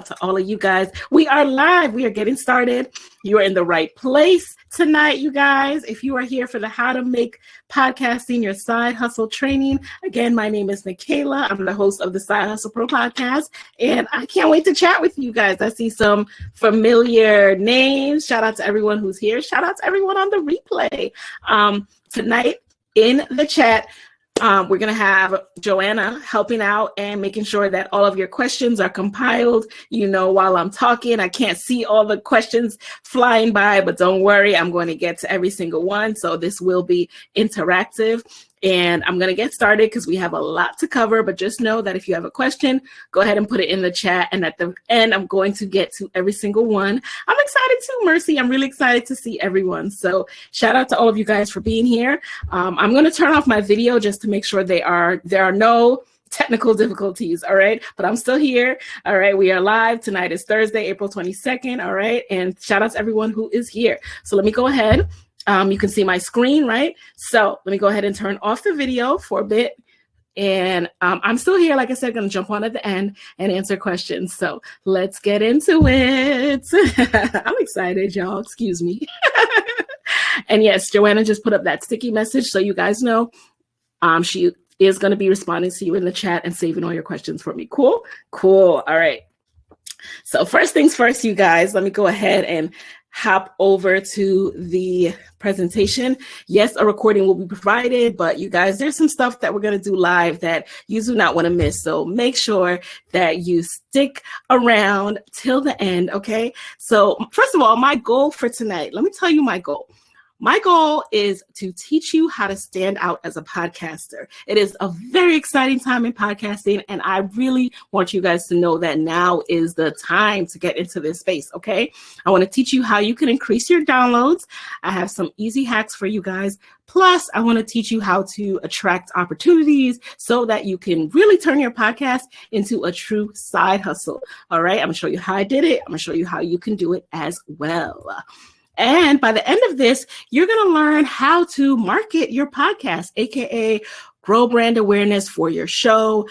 to all of you guys. We are live. We are getting started. You are in the right place tonight, you guys. If you are here for the How to Make Podcasting Your Side Hustle training, again, my name is Michaela. I'm the host of the Side Hustle Pro podcast, and I can't wait to chat with you guys. I see some familiar names. Shout out to everyone who's here. Shout out to everyone on the replay. Tonight in the chat, we're going to have Joanna helping out and making sure that all of your questions are compiled. You know, while I'm talking, I can't see all the questions flying by, but don't worry, I'm going to get to every single one. So this will be interactive. And I'm going to get started because we have a lot to cover, but just know that if you have a question, go ahead and put it in the chat. And at the end, I'm going to get to every single one. I'm excited too, Mercy. I'm really excited to see everyone. So shout out to all of you guys for being here. I'm going to turn off my video just to make sure there are no technical difficulties. All right. But I'm still here. All right. We are live. Tonight is Thursday, April 22nd. All right. And shout out to everyone who is here. So let me go ahead. You can see my screen, right? So let me go ahead and turn off the video for a bit. And I'm still here. Like I said, going to jump on at the end and answer questions. So let's get into it. I'm excited, y'all. Excuse me. And yes, Joanna just put up that sticky message. So you guys know she is going to be responding to you in the chat and saving all your questions for me. Cool? Cool. All right. So first things first, you guys, let me go ahead and hop over to the presentation. Yes, a recording will be provided, but you guys, there's some stuff that we're going to do live that you do not want to miss. So make sure that you stick around till the end, okay? So first of all, my goal for tonight, let me tell you my goal. My goal is to teach you how to stand out as a podcaster. It is a very exciting time in podcasting, and I really want you guys to know that now is the time to get into this space, okay? I want to teach you how you can increase your downloads. I have some easy hacks for you guys. Plus, I want to teach you how to attract opportunities so that you can really turn your podcast into a true side hustle, all right? I'm going to show you how I did it. I'm going to show you how you can do it as well. And by the end of this, you're going to learn how to market your podcast, AKA grow brand awareness for your show,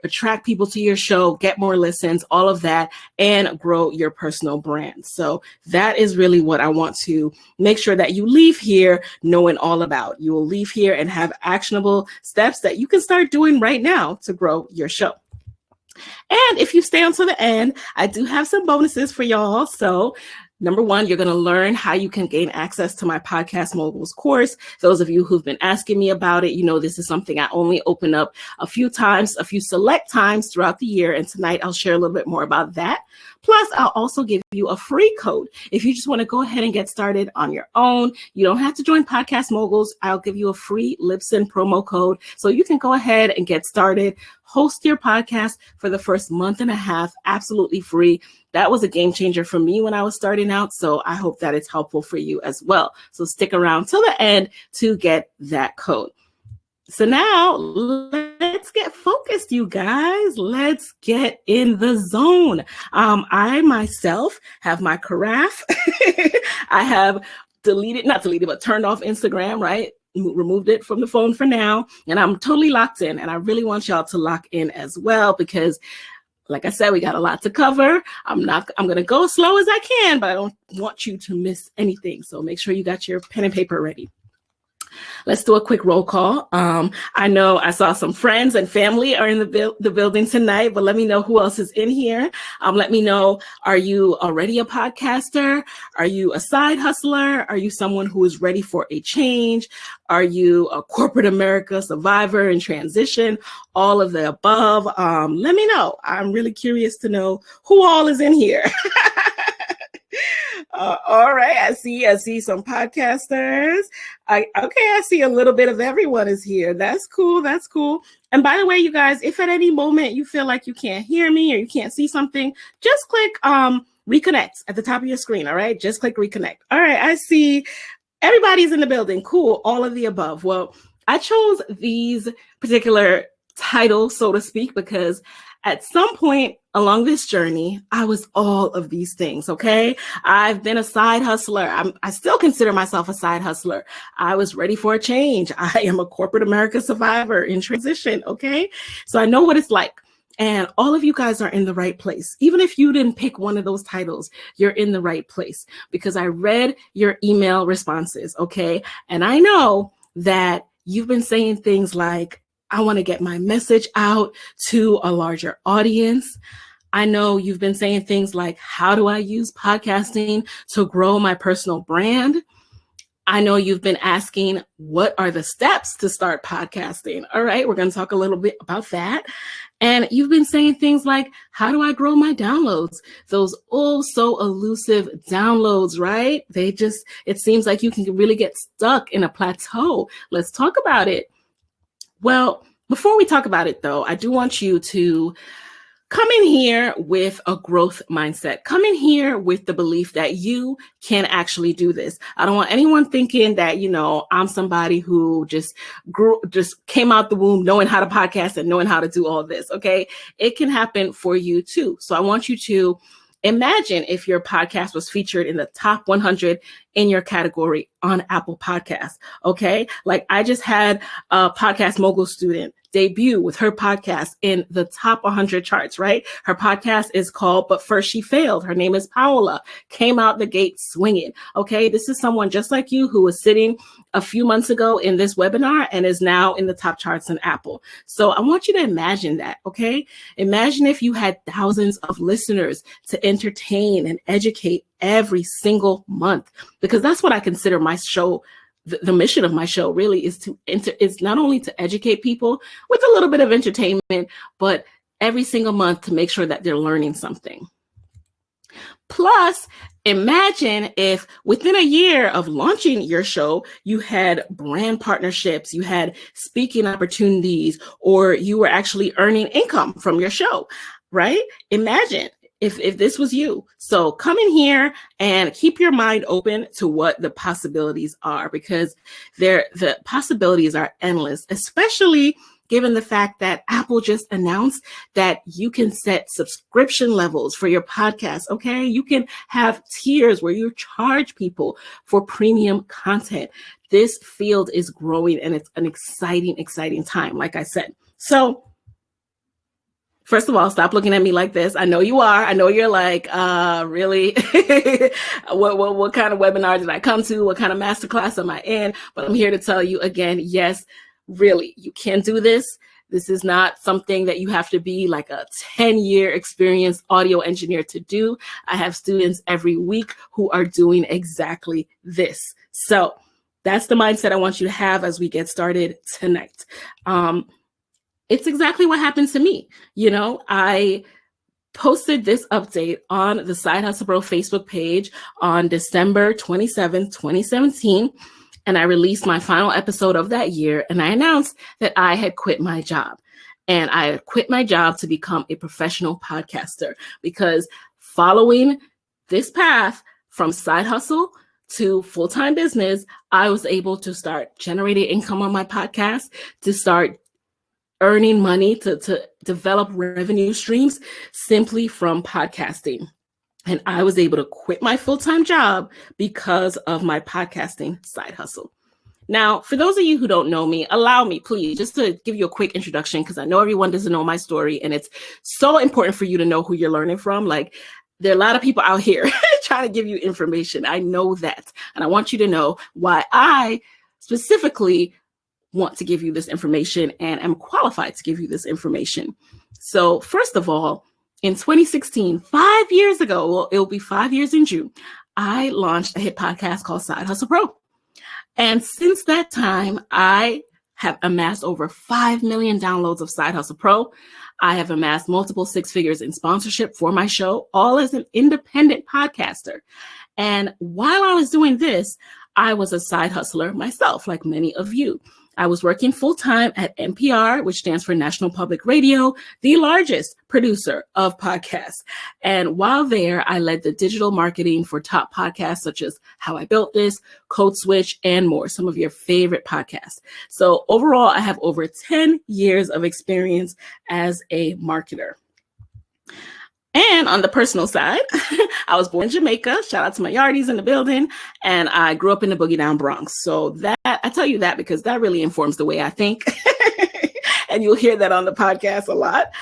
attract people to your show, get more listens, all of that, and grow your personal brand. So that is really what I want to make sure that you leave here knowing all about. You will leave here and have actionable steps that you can start doing right now to grow your show. And if you stay until the end, I do have some bonuses for y'all. So number one, you're going to learn how you can gain access to my Podcast Moguls course. Those of you who've been asking me about it, you know this is something I only open up a few select times throughout the year. And tonight I'll share a little bit more about that. Plus, I'll also give you a free code. If you just want to go ahead and get started on your own, you don't have to join Podcast Moguls. I'll give you a free Libsyn promo code so you can go ahead and get started, host your podcast for the first month and a half, absolutely free. That was a game changer for me when I was starting out, so I hope that it's helpful for you as well. So stick around till the end to get that code. So now let's get focused, you guys. Let's get in the zone. I myself have my carafe. I have turned off Instagram, right? Removed it from the phone for now. And I'm totally locked in. And I really want y'all to lock in as well, because like I said, we got a lot to cover. I'm going to go as slow as I can, but I don't want you to miss anything. So make sure you got your pen and paper ready. Let's do a quick roll call. I know I saw some friends and family are in the building tonight, but let me know who else is in here. Let me know, are you already a podcaster? Are you a side hustler? Are you someone who is ready for a change? Are you a corporate America survivor in transition? All of the above. Let me know. I'm really curious to know who all is in here. All right, I see some podcasters. I see a little bit of everyone is here. That's cool. And by the way, you guys, if at any moment you feel like you can't hear me or you can't see something, just click reconnect at the top of your screen. All right, just click reconnect. All right, I see everybody's in the building. Cool, all of the above. Well, I chose these particular titles, so to speak, because at some point along this journey, I was all of these things, okay? I've been a side hustler. I still consider myself a side hustler. I was ready for a change. I am a corporate America survivor in transition, okay? So I know what it's like. And all of you guys are in the right place. Even if you didn't pick one of those titles, you're in the right place because I read your email responses, okay? And I know that you've been saying things like, I want to get my message out to a larger audience. I know you've been saying things like, how do I use podcasting to grow my personal brand? I know you've been asking, what are the steps to start podcasting? All right, we're going to talk a little bit about that. And you've been saying things like, how do I grow my downloads? Those oh so elusive downloads, right? It seems like you can really get stuck in a plateau. Let's talk about it. Well, before we talk about it though, I do want you to come in here with a growth mindset. Come in here with the belief that you can actually do this. I don't want anyone thinking that, I'm somebody who just came out the womb knowing how to podcast and knowing how to do all this, okay? It can happen for you too. So I want you to imagine if your podcast was featured in the top 100 in your category on Apple Podcasts, okay? Like I just had a Podcast Mogul student debut with her podcast in the top 100 charts, right? Her podcast is called But First She Failed. Her name is Paola. Came out the gate swinging, okay? This is someone just like you who was sitting a few months ago in this webinar and is now in the top charts on Apple. So I want you to imagine that, okay? Imagine if you had thousands of listeners to entertain and educate every single month, because that's what I consider my show. The mission of my show really is is not only to educate people with a little bit of entertainment, but every single month to make sure that they're learning something. Plus, imagine if within a year of launching your show, you had brand partnerships, you had speaking opportunities, or you were actually earning income from your show, right? Imagine if this was you. So come in here and keep your mind open to what the possibilities are, because the possibilities are endless, especially given the fact that Apple just announced that you can set subscription levels for your podcast, okay? You can have tiers where you charge people for premium content. This field is growing and it's an exciting time, like I said. So first of all, stop looking at me like this. I know you are. I know you're like, really? what kind of webinar did I come to? What kind of masterclass am I in? But I'm here to tell you again, yes, really, you can do this. This is not something that you have to be like a 10-year experienced audio engineer to do. I have students every week who are doing exactly this. So that's the mindset I want you to have as we get started tonight. It's exactly what happened to me. I posted this update on the Side Hustle Bro Facebook page on December 27, 2017, and I released my final episode of that year, and I announced that I had quit my job. And I had quit my job to become a professional podcaster, because following this path from side hustle to full-time business, I was able to start generating income on my podcast, to start earning money, to develop revenue streams simply from podcasting. And I was able to quit my full-time job because of my podcasting side hustle. Now, for those of you who don't know me, allow me, please, just to give you a quick introduction, because I know everyone doesn't know my story, and it's so important for you to know who you're learning from. Like, there are a lot of people out here trying to give you information. I know that. And I want you to know why I specifically want to give you this information and am qualified to give you this information. So first of all, in 2016, 5 years ago, well, it'll be 5 years in June, I launched a hit podcast called Side Hustle Pro. And since that time, I have amassed over 5 million downloads of Side Hustle Pro. I have amassed multiple six figures in sponsorship for my show, all as an independent podcaster. And while I was doing this, I was a side hustler myself, like many of you. I was working full-time at NPR, which stands for National Public Radio, the largest producer of podcasts. And while there, I led the digital marketing for top podcasts such as How I Built This, Code Switch, and more, some of your favorite podcasts. So overall, I have over 10 years of experience as a marketer. And on the personal side, I was born in Jamaica. Shout out to my yardies in the building. And I grew up in the Boogie Down Bronx. So that, I tell you that because that really informs the way I think. And you'll hear that on the podcast a lot.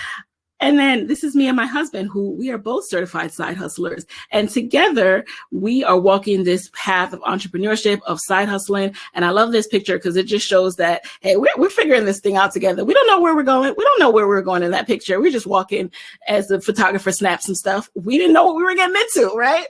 And then this is me and my husband, who we are both certified side hustlers. And together we are walking this path of entrepreneurship, of side hustling. And I love this picture because it just shows that, hey, we're figuring this thing out together. We don't know where we're going. We don't know where we're going in that picture. We're just walking as the photographer snaps some stuff. We didn't know what we were getting into, right?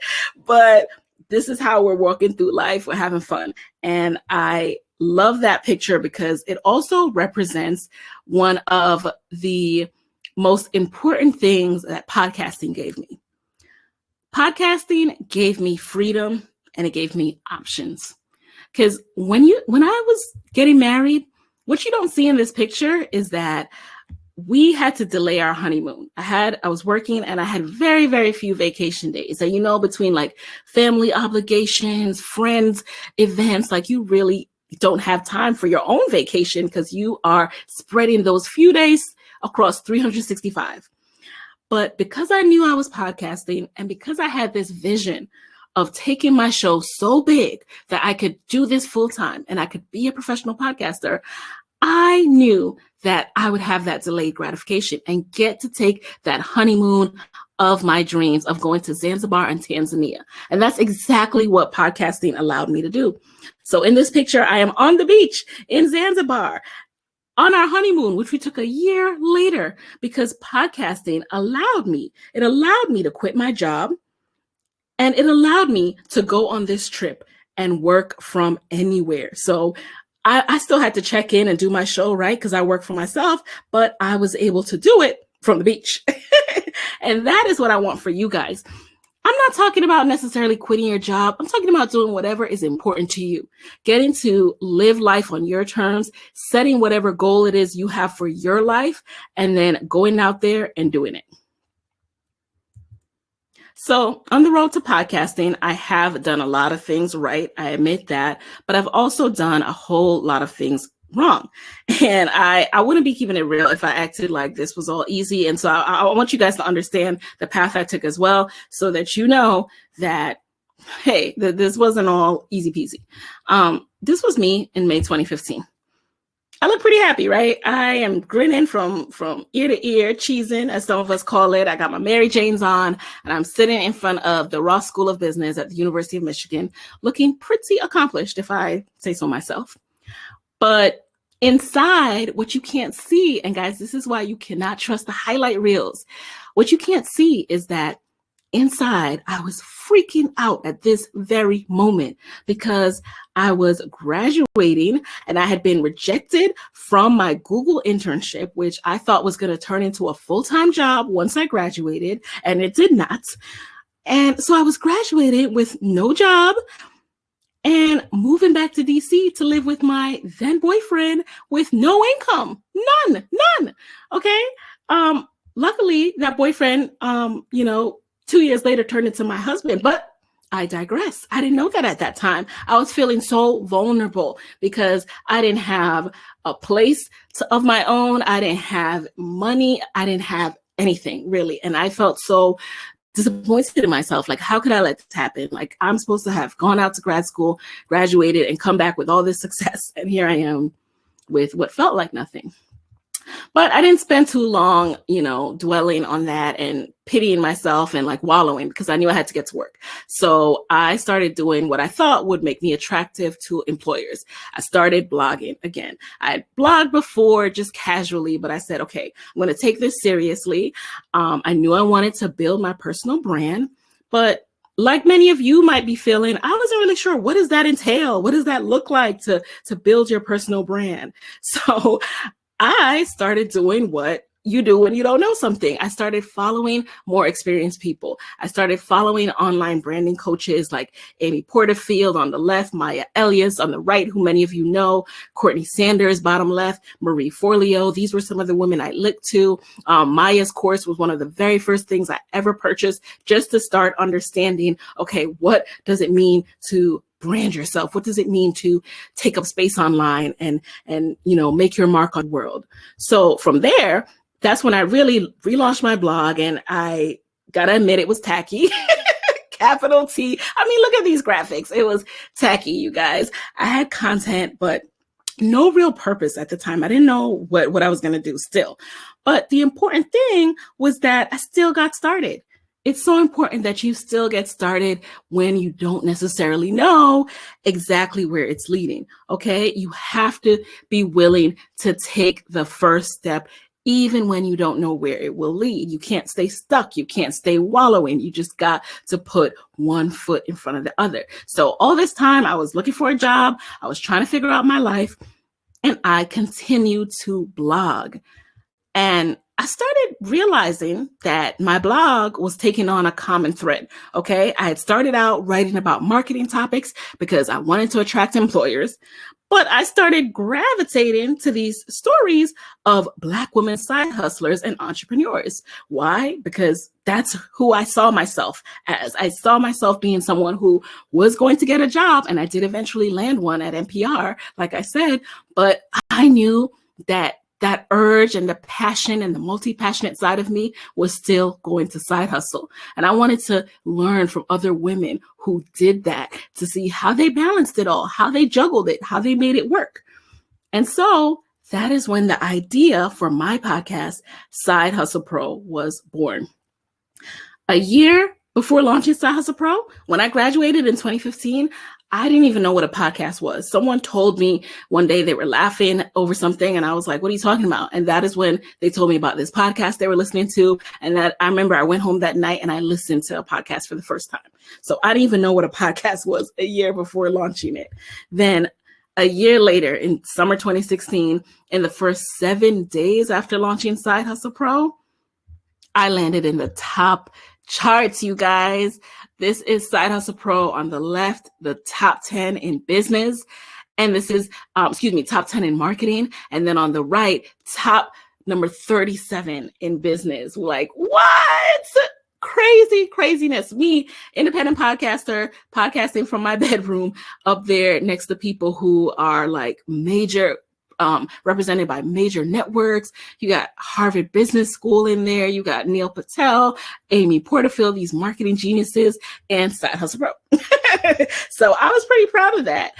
But this is how we're walking through life. We're having fun. And I love that picture because it also represents one of the most important things that podcasting gave me. Podcasting gave me freedom and it gave me options. Because when I was getting married, what you don't see in this picture is that we had to delay our honeymoon. I was working and I had very, very few vacation days. And between like family obligations, friends, events, like you really don't have time for your own vacation because you are spreading those few days across 365. But because I knew I was podcasting and because I had this vision of taking my show so big that I could do this full time and I could be a professional podcaster, I knew that I would have that delayed gratification and get to take that honeymoon of my dreams of going to Zanzibar and Tanzania. And that's exactly what podcasting allowed me to do. So in this picture, I am on the beach in Zanzibar on our honeymoon, which we took a year later because podcasting allowed me to quit my job and it allowed me to go on this trip and work from anywhere. So I still had to check in and do my show, right? Because I work for myself, but I was able to do it from the beach. And that is what I want for you guys. I'm not talking about necessarily quitting your job. I'm talking about doing whatever is important to you, getting to live life on your terms, setting whatever goal it is you have for your life, and then going out there and doing it. So on the road to podcasting, I have done a lot of things right. I admit that, but I've also done a whole lot of things wrong. And I wouldn't be keeping it real if I acted like this was all easy. And so I want you guys to understand the path I took as well, so that you know that, hey, this wasn't all easy peasy. This was me in May 2015. I look pretty happy, right? I am grinning from ear to ear, cheesing, as some of us call it. I got my Mary Janes on, and I'm sitting in front of the Ross School of Business at the University of Michigan, looking pretty accomplished, if I say so myself. But inside, what you can't see, and guys, this is why you cannot trust the highlight reels. What you can't see is that inside, I was freaking out at this very moment because I was graduating and I had been rejected from my Google internship, which I thought was going to turn into a full-time job once I graduated, and it did not. And so I was graduated with no job and moving back to DC to live with my then boyfriend with no income, none. Okay. Luckily that boyfriend, 2 years later turned into my husband, but I digress. I didn't know that at that time. I was feeling so vulnerable because I didn't have a place of my own. I didn't have money. I didn't have anything really. And I felt so disappointed in myself. Like, how could I let this happen? Like, I'm supposed to have gone out to grad school, graduated, and come back with all this success. And here I am with what felt like nothing. But I didn't spend too long, dwelling on that and pitying myself and like wallowing, because I knew I had to get to work. So I started doing what I thought would make me attractive to employers. I started blogging again. I had blogged before just casually, but I said, okay, I'm going to take this seriously. I knew I wanted to build my personal brand, but like many of you might be feeling, I wasn't really sure, what does that entail? What does that look like to build your personal brand? So I started doing what you do when you don't know something. I started following more experienced people. I started following online branding coaches like Amy Porterfield on the left, Maya Elias on the right, who many of you know, Courtney Sanders, bottom left, Marie Forleo. These were some of the women I looked to. Maya's course was one of the very first things I ever purchased just to start understanding, okay, what does it mean to brand yourself? What does it mean to take up space online and make your mark on the world? So from there, that's when I really relaunched my blog, and I gotta admit it was tacky. Capital T. I mean, look at these graphics. It was tacky, you guys. I had content, but no real purpose at the time. I didn't know what I was gonna do still. But the important thing was that I still got started. It's so important that you still get started when you don't necessarily know exactly where it's leading. Okay. You have to be willing to take the first step, even when you don't know where it will lead. You can't stay stuck. You can't stay wallowing. You just got to put one foot in front of the other. So all this time I was looking for a job. I was trying to figure out my life, and I continued to blog. And I started realizing that my blog was taking on a common thread. Okay. I had started out writing about marketing topics because I wanted to attract employers, but I started gravitating to these stories of Black women side hustlers and entrepreneurs. Why? Because that's who I saw myself as. I saw myself being someone who was going to get a job, and I did eventually land one at NPR, like I said, but I knew that urge and the passion and the multi-passionate side of me was still going to side hustle. And I wanted to learn from other women who did that, to see how they balanced it all, how they juggled it, how they made it work. And so that is when the idea for my podcast, Side Hustle Pro, was born. A year before launching Side Hustle Pro, when I graduated in 2015, I didn't even know what a podcast was. Someone told me one day, they were laughing over something, and I was like, what are you talking about? And that is when they told me about this podcast they were listening to. And that I remember I went home that night and I listened to a podcast for the first time. So I didn't even know what a podcast was a year before launching it. Then a year later, in summer 2016, in the first 7 days after launching Side Hustle Pro, I landed in the top charts, you guys. This is Side Hustle Pro on the left, the top 10 in business. And this is, top 10 in marketing. And then on the right, top number 37 in business. Like, what? Craziness. Me, independent podcaster, podcasting from my bedroom, up there next to people who are like major, represented by major networks. You got Harvard Business School in there. You got Neil Patel, Amy Porterfield, these marketing geniuses, and Side Hustle Pro. So I was pretty proud of that.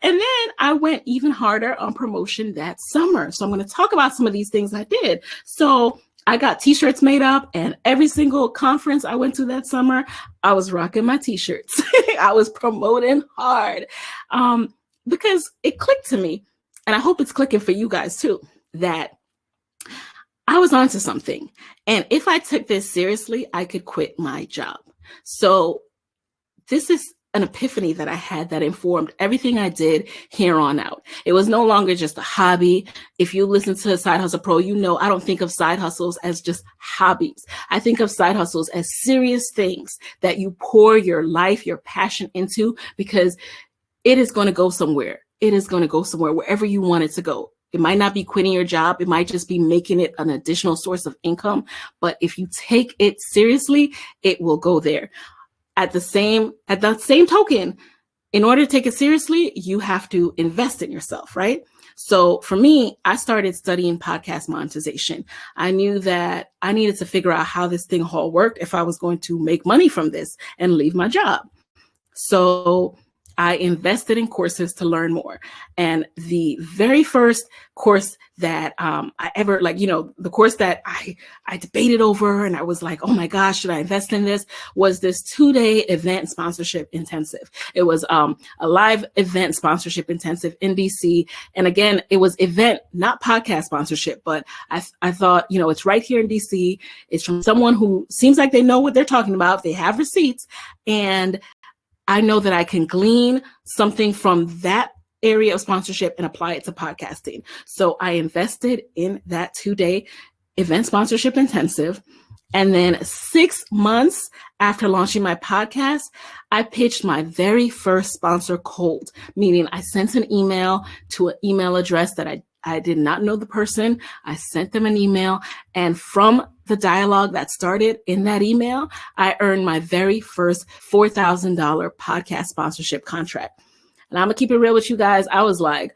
And then I went even harder on promotion that summer. So I'm going to talk about some of these things I did. So I got t-shirts made up, and every single conference I went to that summer, I was rocking my t-shirts. I was promoting hard because it clicked to me. And I hope it's clicking for you guys too, that I was onto something. And if I took this seriously, I could quit my job. So this is an epiphany that I had that informed everything I did here on out. It was no longer just a hobby. If you listen to Side Hustle Pro, you know I don't think of side hustles as just hobbies. I think of side hustles as serious things that you pour your life, your passion into, because it is going to go somewhere. It is going to go somewhere, wherever you want it to go. It might not be quitting your job. It might just be making it an additional source of income. But if you take it seriously, it will go there. At the same token, in order to take it seriously, you have to invest in yourself, right? So for me, I started studying podcast monetization. I knew that I needed to figure out how this thing all worked if I was going to make money from this and leave my job. So I invested in courses to learn more. And the very first course that I ever, the course that I debated over and I was like, oh my gosh, should I invest in this, was this 2-day event sponsorship intensive. It was a live event sponsorship intensive in DC. And again, it was event, not podcast sponsorship, but I thought, it's right here in DC. It's from someone who seems like they know what they're talking about. They have receipts, and I know that I can glean something from that area of sponsorship and apply it to podcasting. So I invested in that 2-day event sponsorship intensive. And then 6 months after launching my podcast, I pitched my very first sponsor cold, meaning I sent an email to an email address that I did not know the person. I sent them an email, and from the dialogue that started in that email, I earned my very first $4,000 podcast sponsorship contract. And I'm gonna keep it real with you guys. I was like,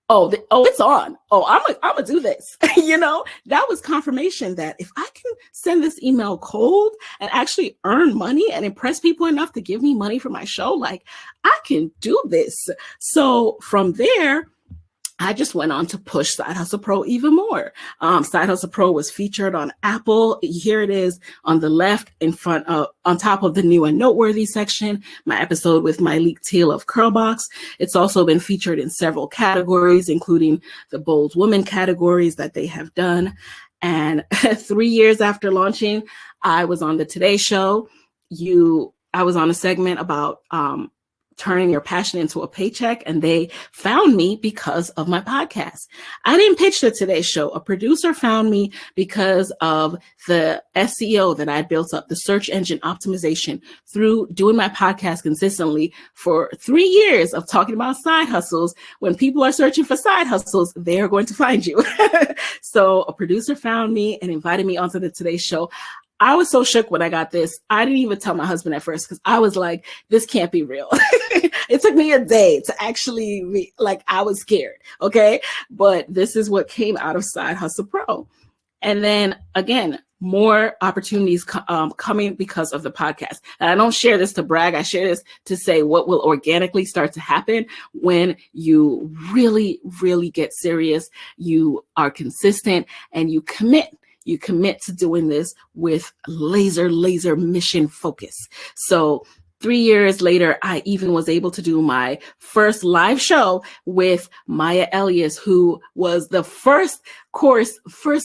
it's on. I'm gonna do this. That was confirmation that if I can send this email cold and actually earn money and impress people enough to give me money for my show, like, I can do this. So from there, I just went on to push Side Hustle Pro even more. Side Hustle Pro was featured on Apple. Here it is on the left in front of, on top of the new and noteworthy section, my episode with Myleik Teele of Curlbox. It's also been featured in several categories, including the Bold Woman categories that they have done. And 3 years after launching, I was on the Today Show. I was on a segment about turning your passion into a paycheck, and they found me because of my podcast. I didn't pitch the Today Show. A producer found me because of the SEO that I built up, the search engine optimization, through doing my podcast consistently for 3 years of talking about side hustles. When people are searching for side hustles, they're going to find you. So a producer found me and invited me onto the Today Show. I was so shook when I got this. I didn't even tell my husband at first because I was like, this can't be real. It took me a day to actually I was scared. Okay. But this is what came out of Side Hustle Pro. And then again, more opportunities coming because of the podcast. And I don't share this to brag. I share this to say what will organically start to happen when you really, really get serious, you are consistent, and you commit. You commit to doing this with laser mission focus. So 3 years later, I even was able to do my first live show with Maya Elias, who was the first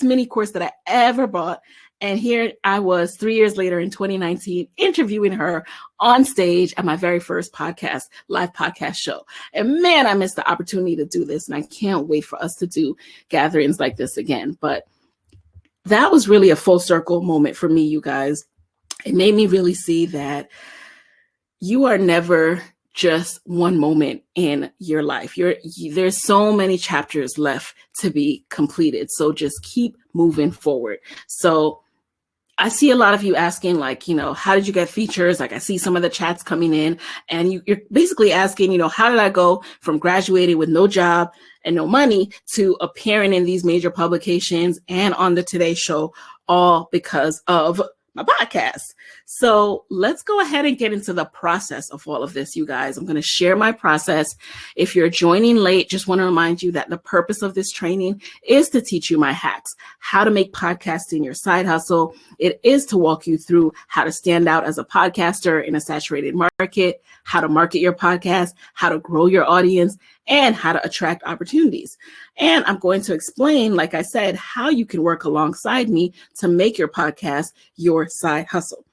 mini course that I ever bought. And here I was 3 years later in 2019, interviewing her on stage at my very first live podcast show. And man, I missed the opportunity to do this. And I can't wait for us to do gatherings like this again. But that was really a full circle moment for me, you guys. It made me really see that you are never just one moment in your life. There's so many chapters left to be completed. So just keep moving forward. So I see a lot of you asking, how did you get features? I see some of the chats coming in, and you're basically asking, how did I go from graduating with no job and no money to appearing in these major publications and on the Today Show, all because of my podcast. So let's go ahead and get into the process of all of this, you guys. I'm going to share my process. If you're joining late, just want to remind you that the purpose of this training is to teach you my hacks, how to make podcasting your side hustle. It is to walk you through how to stand out as a podcaster in a saturated market, how to market your podcast, how to grow your audience, and how to attract opportunities. And I'm going to explain, like I said, how you can work alongside me to make your podcast your side hustle.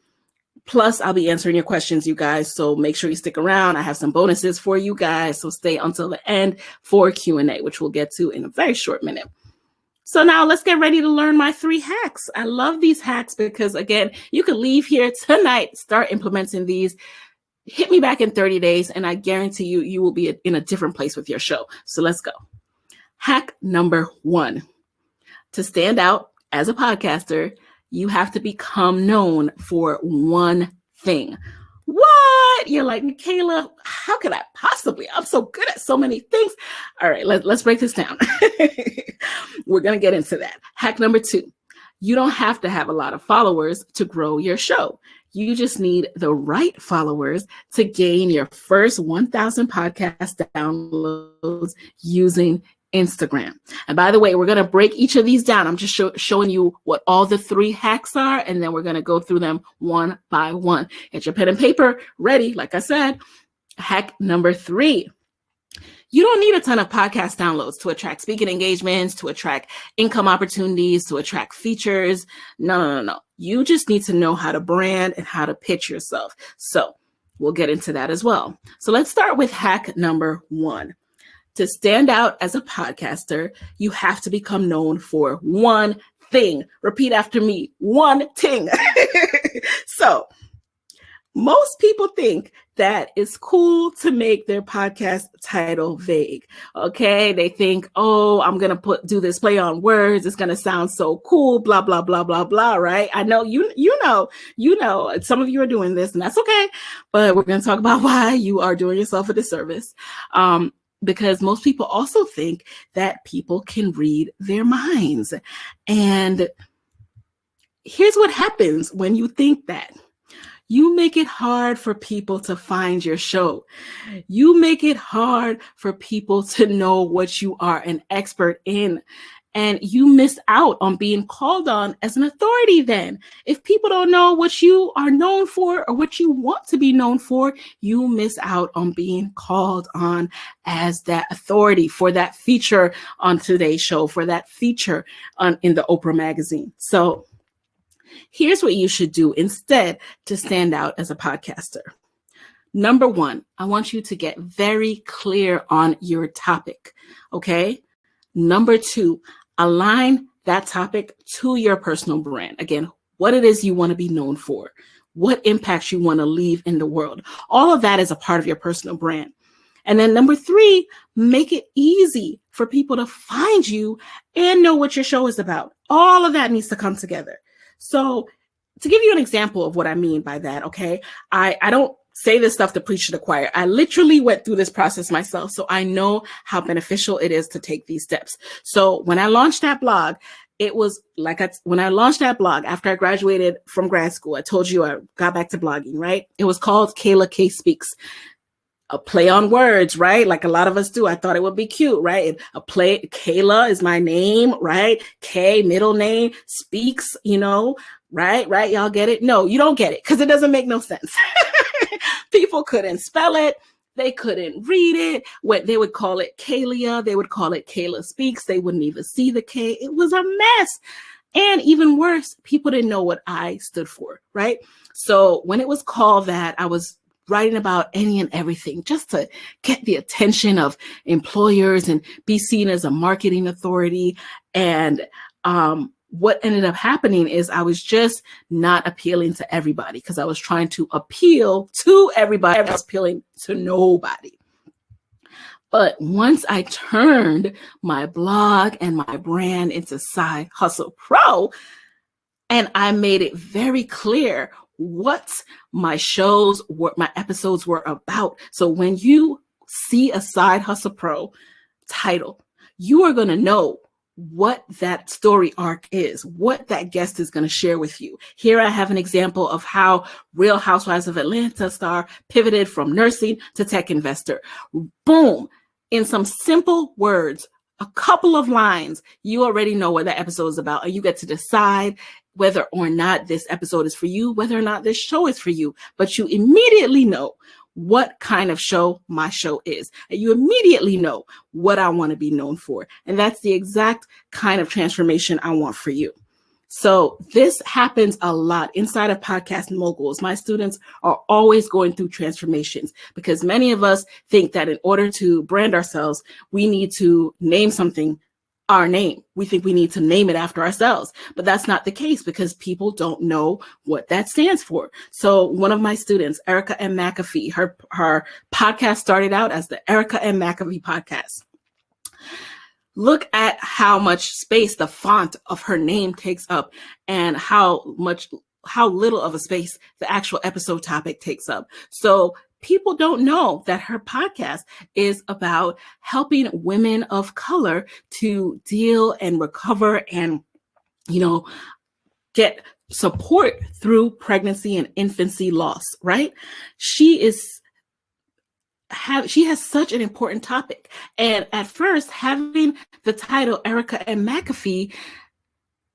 Plus, I'll be answering your questions, you guys. So make sure you stick around. I have some bonuses for you guys. So stay until the end for Q&A, which we'll get to in a very short minute. So now let's get ready to learn my 3 hacks. I love these hacks because, again, you could leave here tonight, start implementing these. Hit me back in 30 days, and I guarantee you will be in a different place with your show. So let's go. Hack number 1. To stand out as a podcaster, you have to become known for one thing. What? You're like, Michaela, how could I possibly? I'm so good at so many things. All right, let's break this down. We're going to get into that. Hack number 2. You don't have to have a lot of followers to grow your show. You just need the right followers to gain your first 1,000 podcast downloads using Instagram. And by the way, we're going to break each of these down. I'm just showing you what all the 3 hacks are, and then we're going to go through them one by one. Get your pen and paper ready. Like I said, hack number 3. You don't need a ton of podcast downloads to attract speaking engagements, to attract income opportunities, to attract features. No. You just need to know how to brand and how to pitch yourself. So we'll get into that as well. So let's start with hack number 1. To stand out as a podcaster, you have to become known for one thing. Repeat after me, one thing. So most people think that it's cool to make their podcast title vague. Okay. They think, oh, I'm going to do this play on words. It's going to sound so cool, blah, blah, blah, blah, blah. Right. I know, you know, some of you are doing this, and that's okay. But we're going to talk about why you are doing yourself a disservice. Because most people also think that people can read their minds. And here's what happens when you think that. You make it hard for people to find your show. You make it hard for people to know what you are an expert in. And you miss out on being called on as an authority then. If people don't know what you are known for or what you want to be known for, you miss out on being called on as that authority for that feature on today's show, for that feature in the Oprah magazine. So here's what you should do instead to stand out as a podcaster. Number one, I want you to get very clear on your topic, okay? Number two, align that topic to your personal brand. Again, what it is you want to be known for, what impacts you want to leave in the world. All of that is a part of your personal brand. And then number three, make it easy for people to find you and know what your show is about. All of that needs to come together. So to give you an example of what I mean by that, okay, I don't say this stuff to preach to the choir. I literally went through this process myself, so I know how beneficial it is to take these steps. So when I launched that blog, it was like when I launched that blog after I graduated from grad school, I told you I got back to blogging, right? It was called Kayla K Speaks. A play on words, right? Like a lot of us do. I thought it would be cute, right? Kayla is my name, right? K, middle name, Speaks, right? Y'all get it? No, you don't get it because it doesn't make no sense. People couldn't spell it. They couldn't read it. They would call it Kalia. They would call it Kayla Speaks. They wouldn't even see the K. It was a mess. And even worse, people didn't know what I stood for, right? So when it was called that, I was writing about any and everything just to get the attention of employers and be seen as a marketing authority. And what ended up happening is I was just not appealing to everybody because I was trying to appeal to everybody. I was appealing to nobody. But once I turned my blog and my brand into Side Hustle Pro, and I made it very clear what my episodes were about. So when you see a Side Hustle Pro title, you are going to know what that story arc is, what that guest is going to share with you. Here I have an example of how Real Housewives of Atlanta star pivoted from nursing to tech investor. Boom. In some simple words, a couple of lines, you already know what that episode is about, and you get to decide whether or not this episode is for you, whether or not this show is for you. But you immediately know what kind of show my show is. And you immediately know what I want to be known for. And that's the exact kind of transformation I want for you. So this happens a lot inside of Podcast Moguls. My students are always going through transformations because many of us think that in order to brand ourselves, we need to name something our name. We think we need to name it after ourselves, but that's not the case because people don't know what that stands for. So one of my students, Erica M. McAfee, her podcast started out as the Erica M. McAfee podcast. Look at how much space the font of her name takes up and how little of a space the actual episode topic takes up. So people don't know that her podcast is about helping women of color to deal and recover and, get support through pregnancy and infancy loss, right? She has such an important topic. And at first, having the title Erica M. McAfee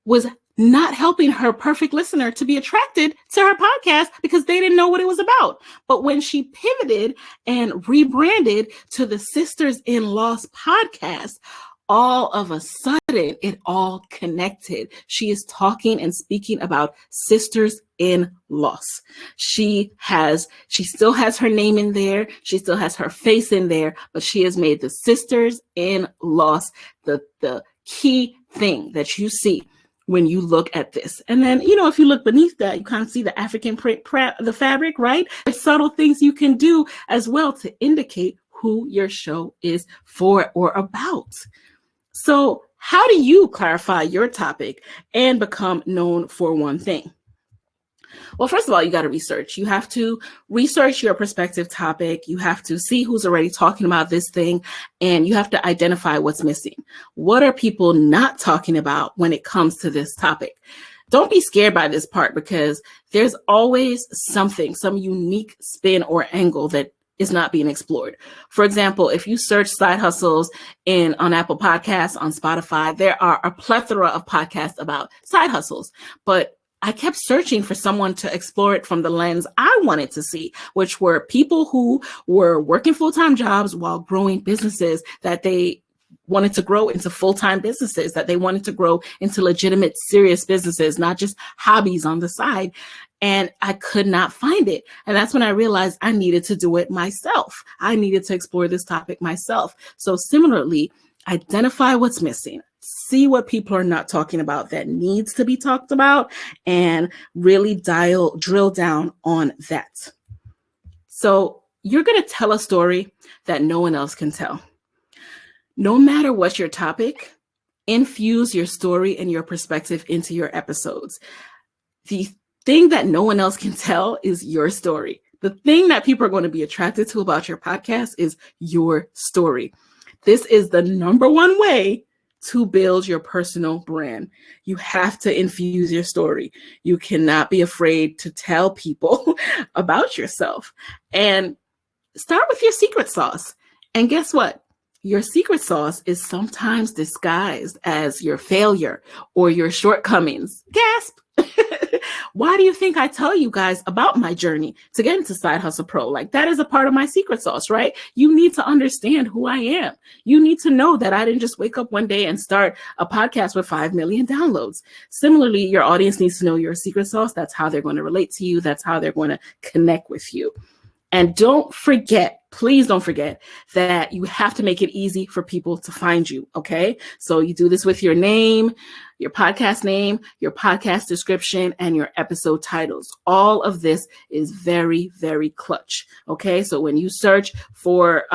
was not helping her perfect listener to be attracted to her podcast because they didn't know what it was about. But when she pivoted and rebranded to the Sisters in Loss podcast, all of a sudden it all connected. She is talking and speaking about sisters in loss. She still has her name in there. She still has her face in there, but she has made the Sisters in Loss the key thing that you see when you look at this. And then, if you look beneath that, you kind of see the African print, the fabric, right? There's subtle things you can do as well to indicate who your show is for or about. So how do you clarify your topic and become known for one thing? Well, first of all, you got to research. You have to research your prospective topic. You have to see who's already talking about this thing, and you have to identify what's missing. What are people not talking about when it comes to this topic? Don't be scared by this part, because there's always something, some unique spin or angle that is not being explored. For example, if you search side hustles on Apple Podcasts, on Spotify, there are a plethora of podcasts about side hustles, but I kept searching for someone to explore it from the lens I wanted to see, which were people who were working full-time jobs while growing businesses that they wanted to grow into full-time businesses, that they wanted to grow into legitimate, serious businesses, not just hobbies on the side. And I could not find it. And that's when I realized I needed to do it myself. I needed to explore this topic myself. So similarly, identify what's missing, see what people are not talking about that needs to be talked about, and really drill down on that. So you're going to tell a story that no one else can tell. No matter what your topic, infuse your story and your perspective into your episodes. The thing that no one else can tell is your story. The thing that people are going to be attracted to about your podcast is your story. This is the number one way to build your personal brand. You have to infuse your story. You cannot be afraid to tell people about yourself. And start with your secret sauce. And guess what? Your secret sauce is sometimes disguised as your failure or your shortcomings. Gasp! Why do you think I tell you guys about my journey to get into Side Hustle Pro? Like, that is a part of my secret sauce, right? You need to understand who I am. You need to know that I didn't just wake up one day and start a podcast with 5 million downloads. Similarly, your audience needs to know your secret sauce. That's how they're going to relate to you. That's how they're going to connect with you. And don't forget, please don't forget that you have to make it easy for people to find you, okay? So you do this with your name, your podcast description, and your episode titles. All of this is very, very clutch, okay? So when you search for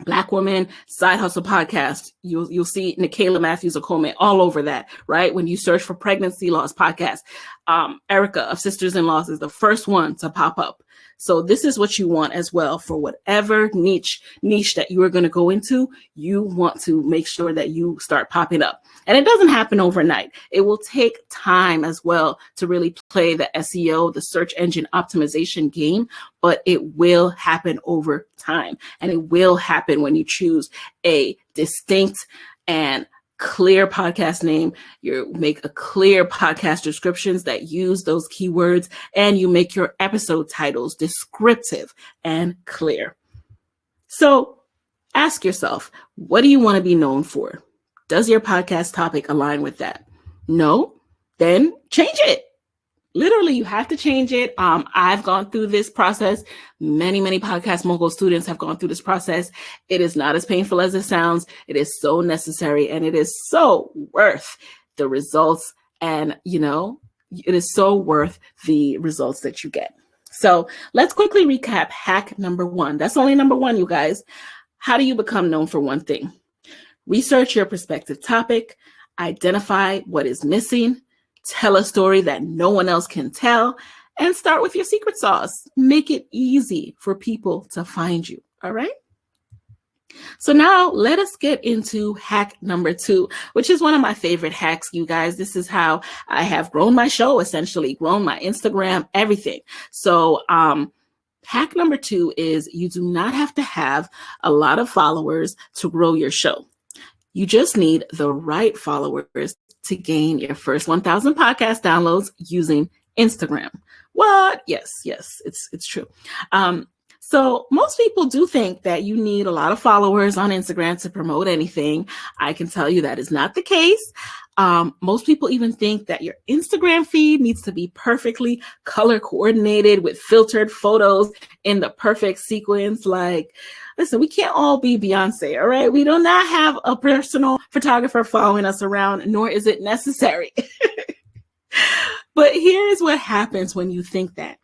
Black Woman Side Hustle Podcast, you'll see Nicaila Matthews Okome all over that, right? When you search for Pregnancy Loss Podcast, Erica of Sisters in Loss is the first one to pop up. So this is what you want as well for whatever niche that you are going to go into. You want to make sure that you start popping up. And it doesn't happen overnight. It will take time as well to really play the SEO, the search engine optimization game, but it will happen over time. And it will happen when you choose a distinct and clear podcast name, you make a clear podcast descriptions that use those keywords, and you make your episode titles descriptive and clear. So ask yourself, what do you want to be known for? Does your podcast topic align with that? No? Then change it. Literally, you have to change it. I've gone through this process. Many Podcast Mogul students have gone through this process. It is not as painful as it sounds. It is so necessary, and it is so worth the results. And, it is so worth the results that you get. So let's quickly recap hack number 1. That's only number 1, you guys. How do you become known for one thing? Research your prospective topic, identify what is missing, tell a story that no one else can tell, and start with your secret sauce. Make it easy for people to find you. All right. So now let us get into hack number 2, which is one of my favorite hacks, you guys. This is how I have grown my show, essentially grown my Instagram, everything. So, hack number 2 is you do not have to have a lot of followers to grow your show. You just need the right followers to gain your first 1,000 podcast downloads using Instagram. What? Yes, it's true. So most people do think that you need a lot of followers on Instagram to promote anything. I can tell you that is not the case. Most people even think that your Instagram feed needs to be perfectly color coordinated with filtered photos in the perfect sequence. Like, listen, we can't all be Beyonce, all right? We do not have a personal photographer following us around, nor is it necessary. But here's what happens when you think that.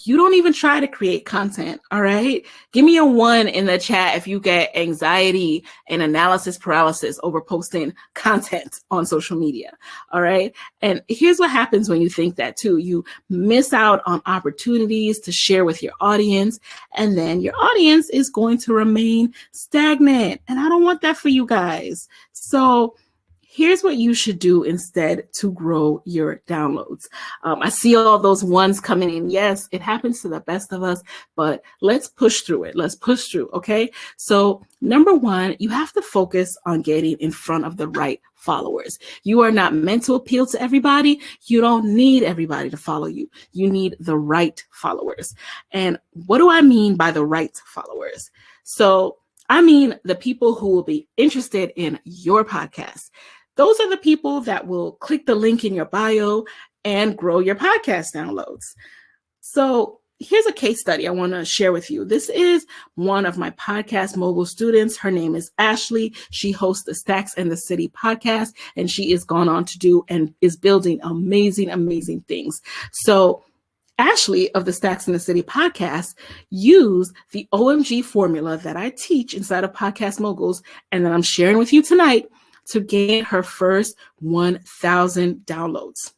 You don't even try to create content, all right? Give me a 1 in the chat if you get anxiety and analysis paralysis over posting content on social media, all right? And here's what happens when you think that too. You miss out on opportunities to share with your audience, and then your audience is going to remain stagnant. And I don't want that for you guys. So here's what you should do instead to grow your downloads. I see all those ones coming in. Yes, it happens to the best of us, but let's push through it. Let's push through, okay? So number one, you have to focus on getting in front of the right followers. You are not meant to appeal to everybody. You don't need everybody to follow you. You need the right followers. And what do I mean by the right followers? So I mean the people who will be interested in your podcast. Those are the people that will click the link in your bio and grow your podcast downloads. So here's a case study I want to share with you. This is one of my Podcast Mogul students. Her name is Ashley. She hosts the Stacks and the City podcast, and she has gone on to do and is building amazing, amazing things. So Ashley of the Stacks and the City podcast used the OMG formula that I teach inside of Podcast Moguls and that I'm sharing with you tonight to gain her first 1,000 downloads.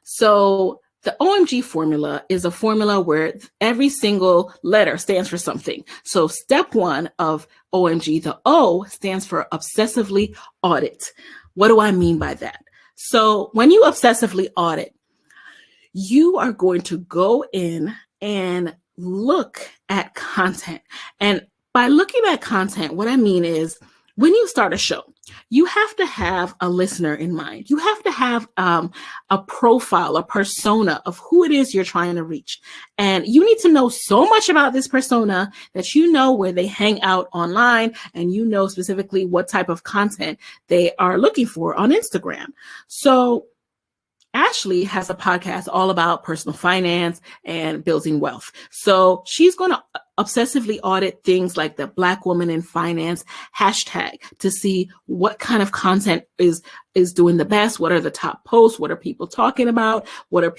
So the OMG formula is a formula where every single letter stands for something. So step one of OMG, the O stands for obsessively audit. What do I mean by that? So when you obsessively audit, you are going to go in and look at content. And by looking at content, what I mean is when you start a show, you have to have a listener in mind. You have to have a profile, a persona of who it is you're trying to reach. And you need to know so much about this persona that you know where they hang out online and you know specifically what type of content they are looking for on Instagram. So Ashley has a podcast all about personal finance and building wealth. So she's going to obsessively audit things like the Black Woman in Finance hashtag to see what kind of content is doing the best. What are the top posts? What are people talking about? What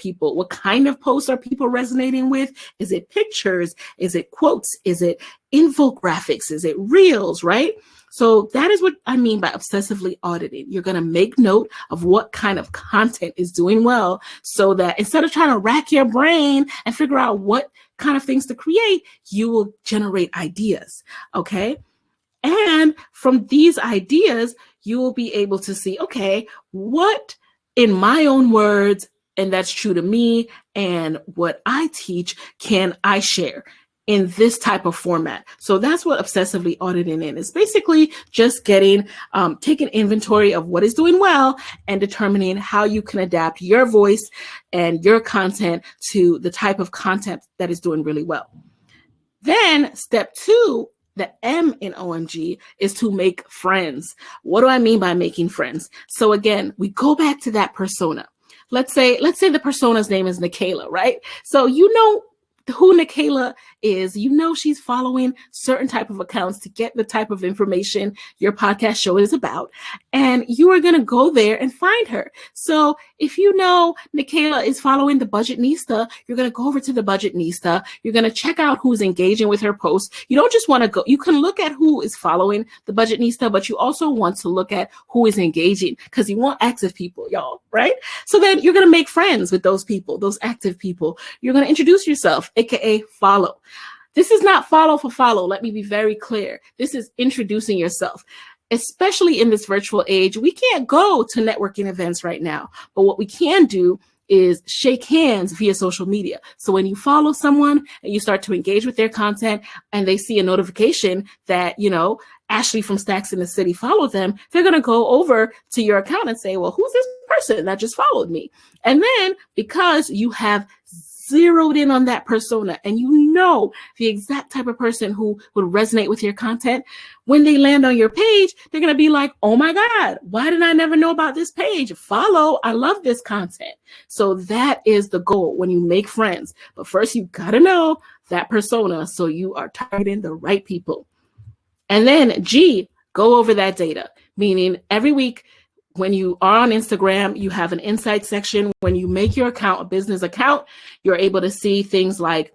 kind of posts are people resonating with? Is it pictures? Is it quotes? Is it infographics? Is it reels, right? So that is what I mean by obsessively auditing. You're going to make note of what kind of content is doing well so that instead of trying to rack your brain and figure out what kind of things to create, you will generate ideas, okay? And from these ideas, you will be able to see, okay, what in my own words, and that's true to me, and what I teach, can I share in this type of format? So that's what obsessively auditing is. Basically just taking inventory of what is doing well and determining how you can adapt your voice and your content to the type of content that is doing really well. Then step two, the M in OMG, is to make friends. What do I mean by making friends? So again, we go back to that persona. Let's say the persona's name is Nikayla, right? So you know who Nikayla is. You know she's following certain type of accounts to get the type of information your podcast show is about. And you are going to go there and find her. So if you know Nikayla is following the Budgetnista, you're going to go over to the Budgetnista. You're going to check out who's engaging with her posts. You don't just want to go, you can look at who is following the Budgetnista, but you also want to look at who is engaging because you want active people, y'all, right? So then you're going to make friends with those people, those active people. You're going to introduce yourself, aka follow. This is not follow for follow. Let me be very clear. This is introducing yourself. Especially in this virtual age, we can't go to networking events right now, but what we can do is shake hands via social media. So when you follow someone and you start to engage with their content and they see a notification that, you know, Ashley from Stacks in the City followed them, they're going to go over to your account and say, well, who's this person that just followed me? And then because you have zeroed in on that persona and you know the exact type of person who would resonate with your content, when they land on your page, they're going to be like, oh my God, why did I never know about this page? Follow, I love this content. So that is the goal when you make friends. But first you got to know that persona so you are targeting the right people. And then G, go over that data, meaning every week when you are on Instagram, you have an insight section. When you make your account a business account, you're able to see things like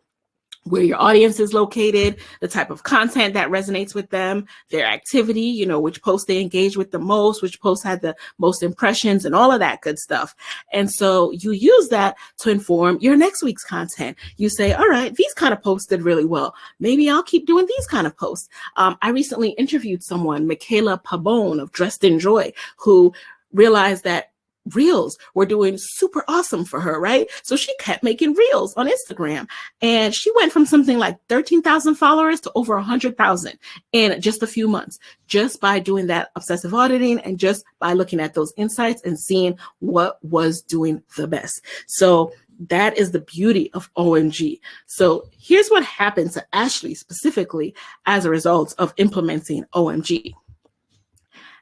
where your audience is located, the type of content that resonates with them, their activity, you know, which posts they engage with the most, which posts had the most impressions, and all of that good stuff. And so you use that to inform your next week's content. You say, all right, these kind of posts did really well. Maybe I'll keep doing these kind of posts. I recently interviewed someone, Michaela Pabon of Dressed in Joy, who realized that Reels were doing super awesome for her, right? So she kept making Reels on Instagram, and she went from something like 13,000 followers to over 100,000 in just a few months, just by doing that obsessive auditing and just by looking at those insights and seeing what was doing the best. So that is the beauty of OMG. So here's what happened to Ashley specifically as a result of implementing OMG.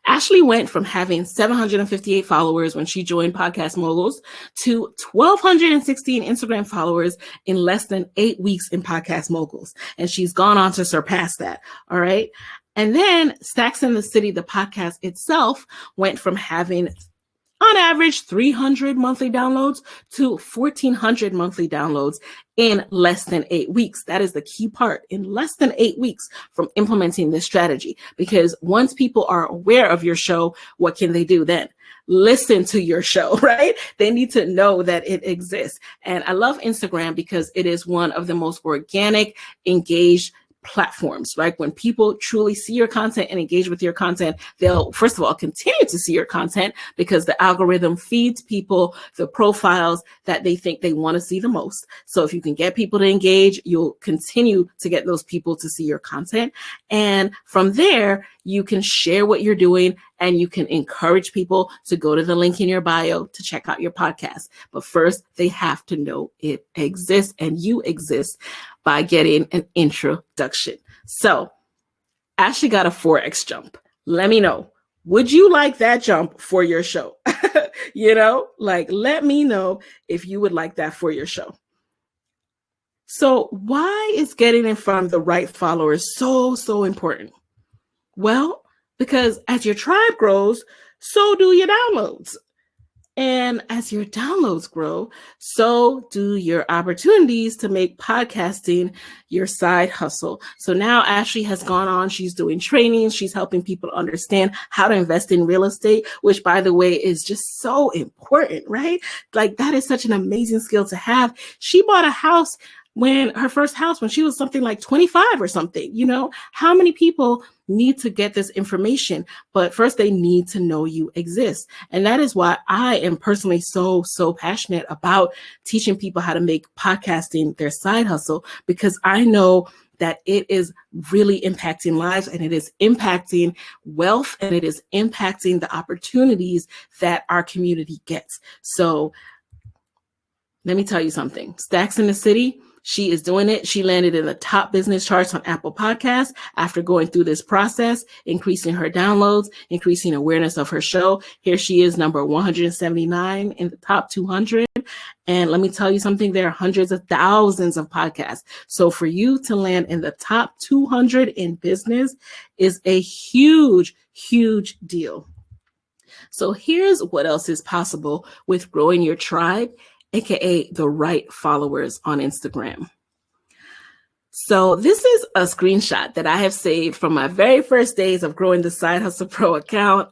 Ashley went from having 758 followers when she joined Podcast Moguls to 1,216 Instagram followers in less than 8 weeks in Podcast Moguls. And she's gone on to surpass that. All right. And then Stacks in the City, the podcast itself, went from having on average 300 monthly downloads to 1,400 monthly downloads in less than 8 weeks. That is the key part, in less than 8 weeks from implementing this strategy. Because once people are aware of your show, what can they do then? Listen to your show, right? They need to know that it exists. And I love Instagram because it is one of the most organic, engaged platforms. Like when people truly see your content and engage with your content, they'll first of all continue to see your content because the algorithm feeds people the profiles that they think they want to see the most. So if you can get people to engage, you'll continue to get those people to see your content. And from there, you can share what you're doing and you can encourage people to go to the link in your bio to check out your podcast. But first, they have to know it exists and you exist by getting an introduction. So Ashley got a 4X jump. Let me know. Would you like that jump for your show? Let me know if you would like that for your show. So why is getting in front of the right followers so important? Well, because as your tribe grows, so do your downloads. And as your downloads grow, so do your opportunities to make podcasting your side hustle. So now Ashley has gone on, she's doing trainings, she's helping people understand how to invest in real estate, which by the way is just so important, right? Like that is such an amazing skill to have. She bought a house her first house when she was something like 25 or something. You know, how many people need to get this information? But first they need to know you exist. And that is why I am personally so passionate about teaching people how to make podcasting their side hustle, because I know that it is really impacting lives and it is impacting wealth and it is impacting the opportunities that our community gets. So let me tell you something. Stacks in the City, she is doing it. She landed in the top business charts on Apple Podcasts after going through this process, increasing her downloads, increasing awareness of her show. Here she is, number 179 in the top 200. And let me tell you something, there are hundreds of thousands of podcasts. So for you to land in the top 200 in business is a huge deal. So here's what else is possible with growing your tribe, aka the right followers on Instagram. So this is a screenshot that I have saved from my very first days of growing the Side Hustle Pro account.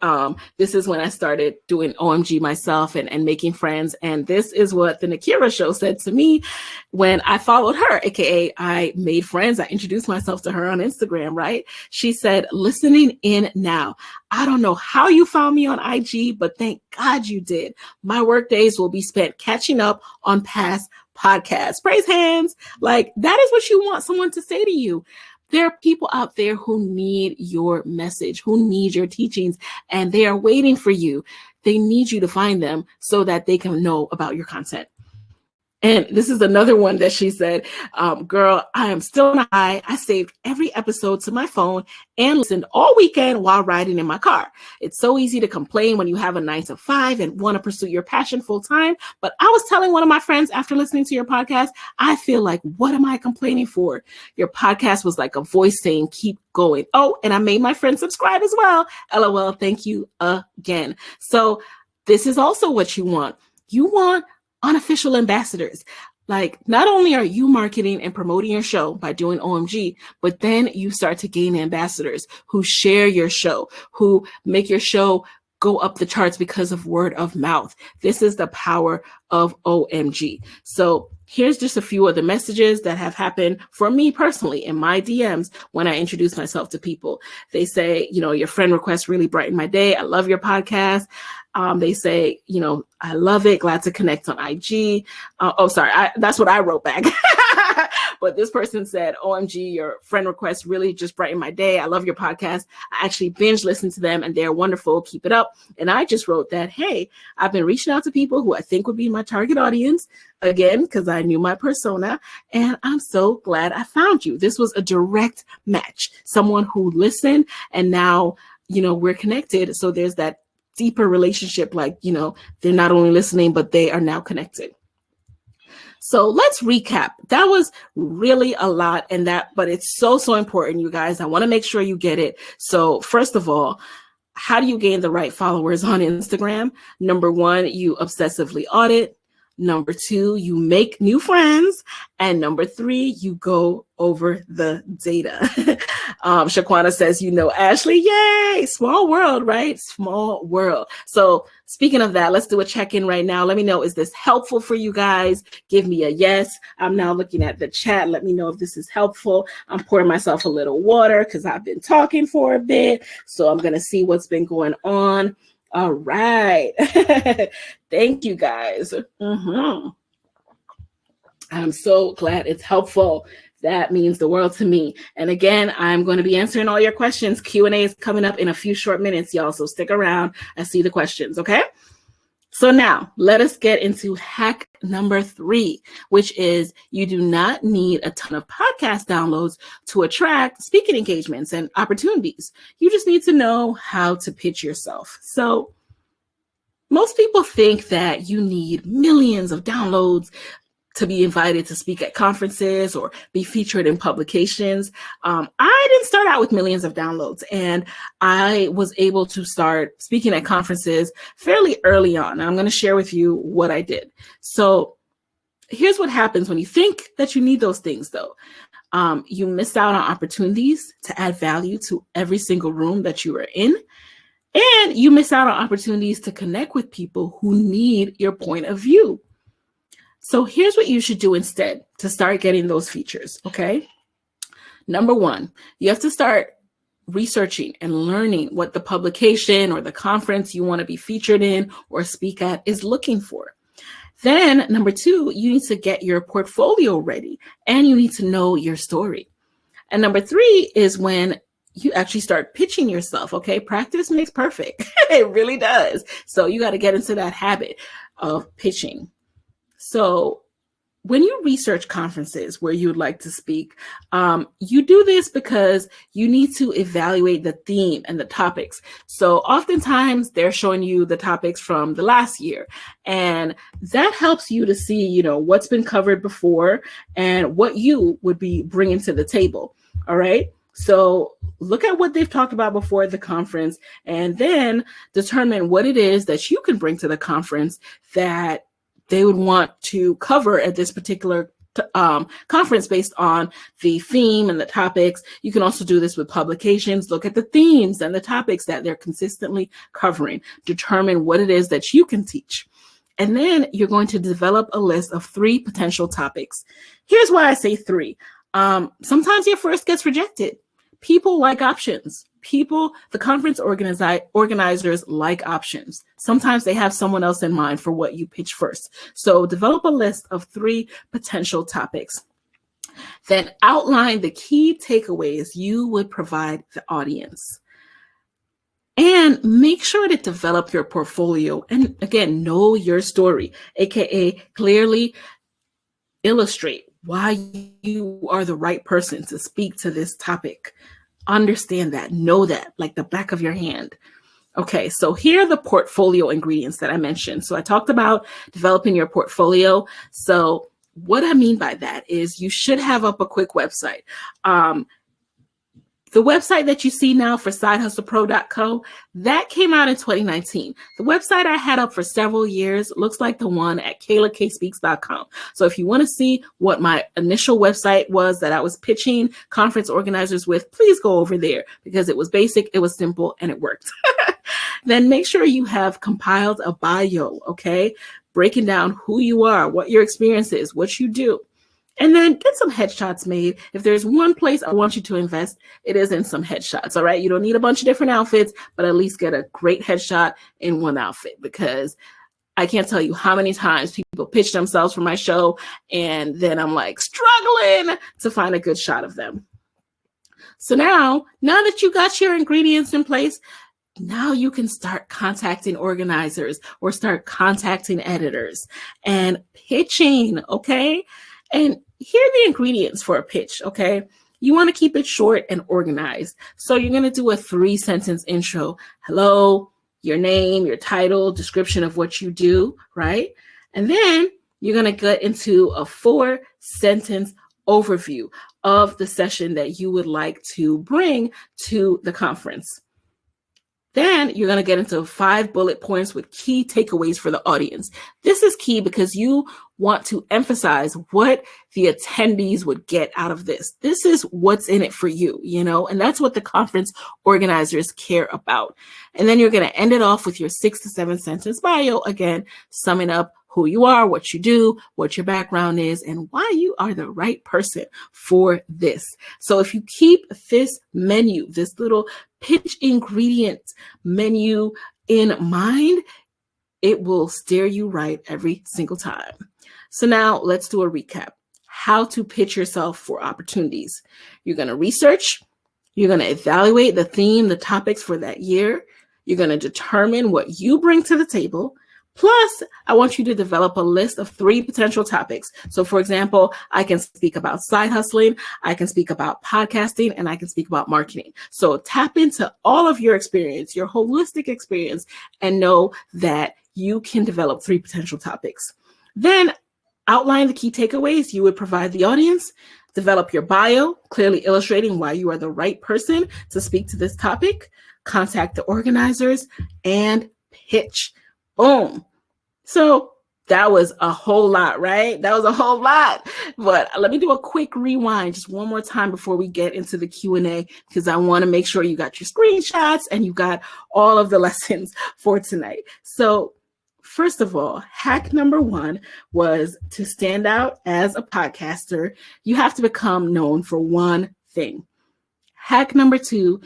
This is when I started doing OMG myself and making friends. And this is what the Nakira Show said to me when I followed her, aka I made friends. I introduced myself to her on Instagram, right? She said, listening in now. I don't know how you found me on IG, but thank God you did. My work days will be spent catching up on past podcasts. Praise hands. Like that is what you want someone to say to you. There are people out there who need your message, who need your teachings, and they are waiting for you. They need you to find them so that they can know about your content. And this is another one that she said, girl, I am still on a high. I saved every episode to my phone and listened all weekend while riding in my car. It's so easy to complain when you have a 9 to 5 and want to pursue your passion full time. But I was telling one of my friends after listening to your podcast, I feel like, what am I complaining for? Your podcast was like a voice saying, keep going. Oh, and I made my friend subscribe as well. LOL. Thank you again. So this is also what you want. You want unofficial ambassadors. Like, not only are you marketing and promoting your show by doing OMG, but then you start to gain ambassadors who share your show, who make your show go up the charts because of word of mouth. This is the power of OMG. So here's just a few of the messages that have happened for me personally in my DMs when I introduce myself to people. They say, your friend request really brightened my day. I love your podcast. They say, I love it. Glad to connect on IG. That's what I wrote back. But this person said, OMG, your friend request really just brightened my day. I love your podcast. I actually binge listen to them and they're wonderful. Keep it up. And I just wrote that, hey, I've been reaching out to people who I think would be my target audience, again, because I knew my persona. And I'm so glad I found you. This was a direct match. Someone who listened and now, we're connected. So there's that deeper relationship, like, they're not only listening, but they are now connected. So let's recap. That was really a lot, but it's so important, you guys. I want to make sure you get it. So first of all, how do you gain the right followers on Instagram? Number one, you obsessively audit. Number two, you make new friends. And number three, you go over the data. Shaquana says, Ashley, yay, small world, right? Small world. So speaking of that, let's do a check-in right now. Let me know, is this helpful for you guys? Give me a yes. I'm now looking at the chat. Let me know if this is helpful. I'm pouring myself a little water because I've been talking for a bit. So I'm going to see what's been going on. All right. Thank you, guys. I'm so glad it's helpful. That means the world to me. And again, I'm going to be answering all your questions. Q&A is coming up in a few short minutes, y'all. So stick around. I see the questions, okay? So now let us get into hack number 3, which is you do not need a ton of podcast downloads to attract speaking engagements and opportunities. You just need to know how to pitch yourself. So most people think that you need millions of downloads to be invited to speak at conferences or be featured in publications. I didn't start out with millions of downloads, and I was able to start speaking at conferences fairly early on. I'm going to share with you what I did. So here's what happens when you think that you need those things, though. You miss out on opportunities to add value to every single room that you are in. And you miss out on opportunities to connect with people who need your point of view. So here's what you should do instead to start getting those features, okay? Number one, you have to start researching and learning what the publication or the conference you want to be featured in or speak at is looking for. Then number two, you need to get your portfolio ready and you need to know your story. And number three is when you actually start pitching yourself, okay? Practice makes perfect. It really does. So you got to get into that habit of pitching. So when you research conferences where you would like to speak, you do this because you need to evaluate the theme and the topics. So oftentimes they're showing you the topics from the last year, and that helps you to see, what's been covered before and what you would be bringing to the table. All right. So look at what they've talked about before the conference and then determine what it is that you can bring to the conference that they would want to cover at this particular conference based on the theme and the topics. You can also do this with publications. Look at the themes and the topics that they're consistently covering. Determine what it is that you can teach. And then you're going to develop a list of 3 potential topics. Here's why I say 3. Sometimes your first gets rejected. People like options. The conference organizers like options. Sometimes they have someone else in mind for what you pitch first. So develop a list of 3 potential topics. Then outline the key takeaways you would provide the audience. And make sure to develop your portfolio. And again, know your story, aka clearly illustrate why you are the right person to speak to this topic. Understand that, know that, like the back of your hand. Okay, so here are the portfolio ingredients that I mentioned. So I talked about developing your portfolio. So what I mean by that is you should have up a quick website. The The website that you see now for sidehustlepro.co, that came out in 2019. The website I had up for several years looks like the one at KaylaKSpeaks.com. So if you want to see what my initial website was that I was pitching conference organizers with, please go over there because it was basic, it was simple, and it worked. Then make sure you have compiled a bio, okay? Breaking down who you are, what your experience is, what you do. And then get some headshots made. If there's one place I want you to invest, it is in some headshots, all right? You don't need a bunch of different outfits, but at least get a great headshot in one outfit, because I can't tell you how many times people pitch themselves for my show, and then I'm like struggling to find a good shot of them. So now that you got your ingredients in place, now you can start contacting organizers or start contacting editors and pitching, okay? And here are the ingredients for a pitch, okay? You want to keep it short and organized. So you're going to do a 3-sentence intro. Hello, your name, your title, description of what you do, right? And then you're going to get into a 4-sentence overview of the session that you would like to bring to the conference. Then you're going to get into 5 bullet points with key takeaways for the audience. This is key because you want to emphasize what the attendees would get out of this. This is what's in it for you, you know, and that's what the conference organizers care about. And then you're going to end it off with your 6 to 7 sentence bio, again, summing up who you are, what you do, what your background is, and why you are the right person for this. So if you keep this menu, this little pitch ingredient menu in mind, it will steer you right every single time. So now let's do a recap. How to pitch yourself for opportunities. You're going to research. You're going to evaluate the theme, the topics for that year. You're going to determine what you bring to the table. Plus, I want you to develop a list of 3 potential topics. So for example, I can speak about side hustling, I can speak about podcasting, and I can speak about marketing. So tap into all of your experience, your holistic experience, and know that you can develop 3 potential topics. Then outline the key takeaways you would provide the audience. Develop your bio, clearly illustrating why you are the right person to speak to this topic. Contact the organizers and pitch. Boom. So that was a whole lot, right? That was a whole lot. But let me do a quick rewind just one more time before we get into the Q&A, because I want to make sure you got your screenshots and you got all of the lessons for tonight. So first of all, hack number 1 was to stand out as a podcaster. You have to become known for one thing. Hack number 2,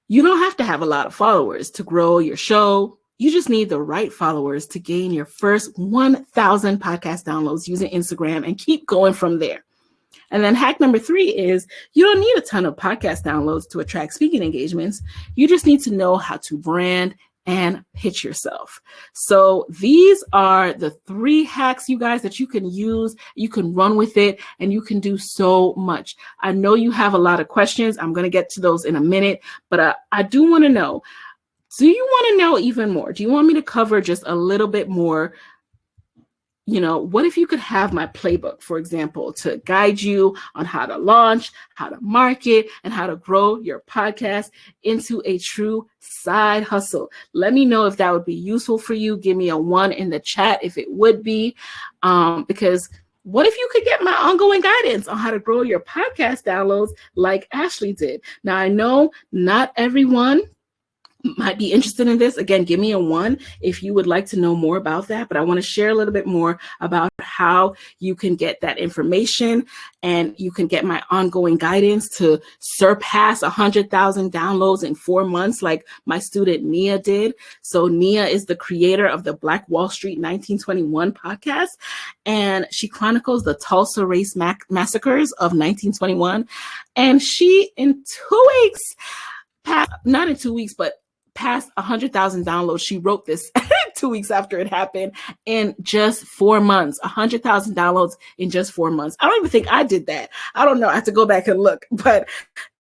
you don't have to have a lot of followers to grow your show. You just need the right followers to gain your first 1,000 podcast downloads using Instagram and keep going from there. And then hack number 3 is you don't need a ton of podcast downloads to attract speaking engagements. You just need to know how to brand and pitch yourself. So these are the 3 hacks, you guys, that you can use. You can run with it and you can do so much. I know you have a lot of questions. I'm going to get to those in a minute, but I do want to know, do you want to know even more? Do you want me to cover just a little bit more? You know, what if you could have my playbook, for example, to guide you on how to launch, how to market, and how to grow your podcast into a true side hustle? Let me know if that would be useful for you. Give me a 1 in the chat if it would be, because what if you could get my ongoing guidance on how to grow your podcast downloads like Ashley did? Now, I know not everyone might be interested in this. Again, give me a 1 if you would like to know more about that. But I want to share a little bit more about how you can get that information and you can get my ongoing guidance to surpass 100,000 downloads in 4 months, like my student Nia did. So Nia is the creator of the Black Wall Street 1921 podcast, and she chronicles the Tulsa race massacres of 1921. And she, in 2 weeks, not in 2 weeks, but past 100,000 downloads. She wrote this 2 weeks after it happened in just 4 months, 100,000 downloads in just 4 months. I don't even think I did that. I don't know. I have to go back and look, but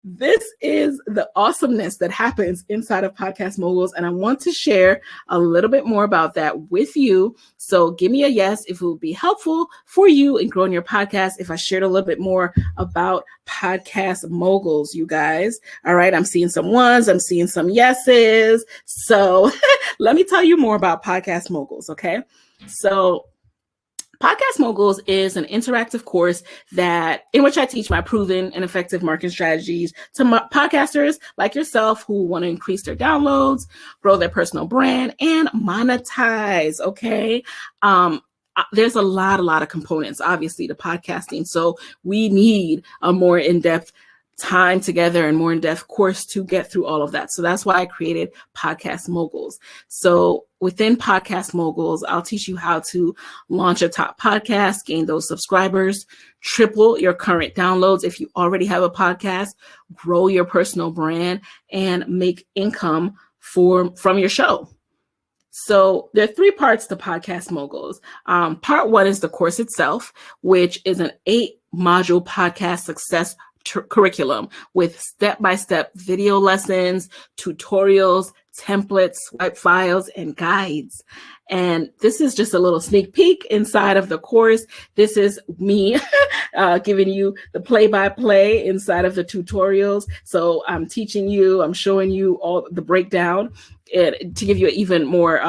This is the awesomeness that happens inside of Podcast Moguls, and I want to share a little bit more about that with you. So give me a yes if it would be helpful for you in growing your podcast if I shared a little bit more about Podcast Moguls, you guys. All right, I'm seeing some ones, I'm seeing some yeses. So let me tell you more about Podcast Moguls, okay? So Podcast Moguls is an interactive course in which I teach my proven and effective marketing strategies to podcasters like yourself who want to increase their downloads, grow their personal brand, and monetize. Okay. There's a lot of components, obviously, to podcasting. So we need a more in-depth time together and more in-depth course to get through all of that. So that's why I created Podcast Moguls. So within Podcast Moguls, I'll teach you how to launch a top podcast, gain those subscribers, triple your current downloads if you already have a podcast, grow your personal brand, and make income from your show. So there are 3 parts to Podcast Moguls. Part 1 is the course itself, which is an 8-module podcast success curriculum with step-by-step video lessons, tutorials, templates, swipe files, and guides. And this is just a little sneak peek inside of the course. This is me giving you the play-by-play inside of the tutorials. So I'm teaching you, I'm showing you all the breakdown and to give you an even more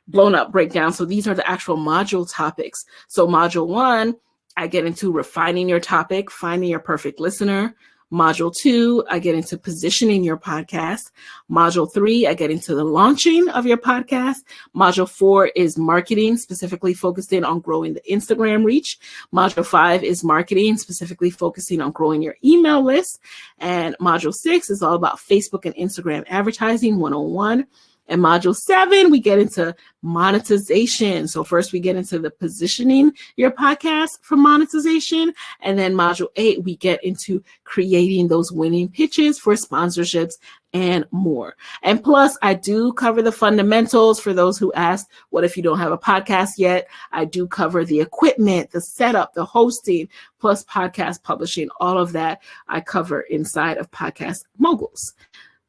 blown up breakdown. So these are the actual module topics. So module 1, I get into refining your topic, finding your perfect listener. Module 2, I get into positioning your podcast. Module 3, I get into the launching of your podcast. Module 4 is marketing, specifically focusing on growing the Instagram reach. Module 5 is marketing, specifically focusing on growing your email list. And module 6 is all about Facebook and Instagram advertising 101. And module 7, we get into monetization. So first we get into the positioning your podcast for monetization. And then module 8, we get into creating those winning pitches for sponsorships and more. And plus, I do cover the fundamentals for those who asked, what if you don't have a podcast yet? I do cover the equipment, the setup, the hosting, plus podcast publishing. All of that I cover inside of Podcast Moguls.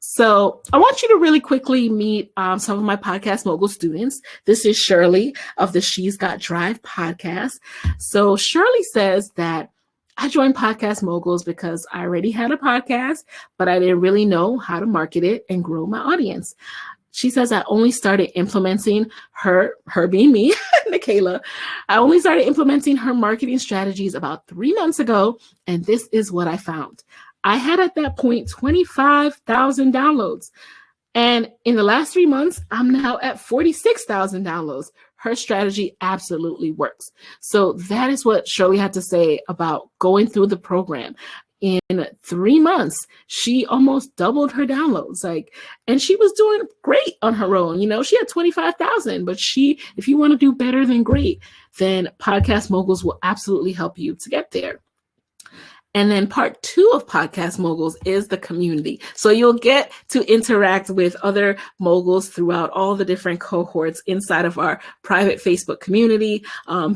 So I want you to really quickly meet some of my Podcast Mogul students. This is Shirley of the She's Got Drive podcast. So Shirley says that I joined Podcast Moguls because I already had a podcast, but I didn't really know how to market it and grow my audience. She says I only started implementing her being me, Nikayla. I only started implementing her marketing strategies about 3 months ago, and this is what I found. I had at that point 25,000 downloads. And in the last 3 months, I'm now at 46,000 downloads. Her strategy absolutely works. So that is what Shirley had to say about going through the program. In 3 months, she almost doubled her downloads. And she was doing great on her own. She had 25,000, but if you want to do better than great, then Podcast Moguls will absolutely help you to get there. And then part 2 of Podcast Moguls is the community. So you'll get to interact with other moguls throughout all the different cohorts inside of our private Facebook community.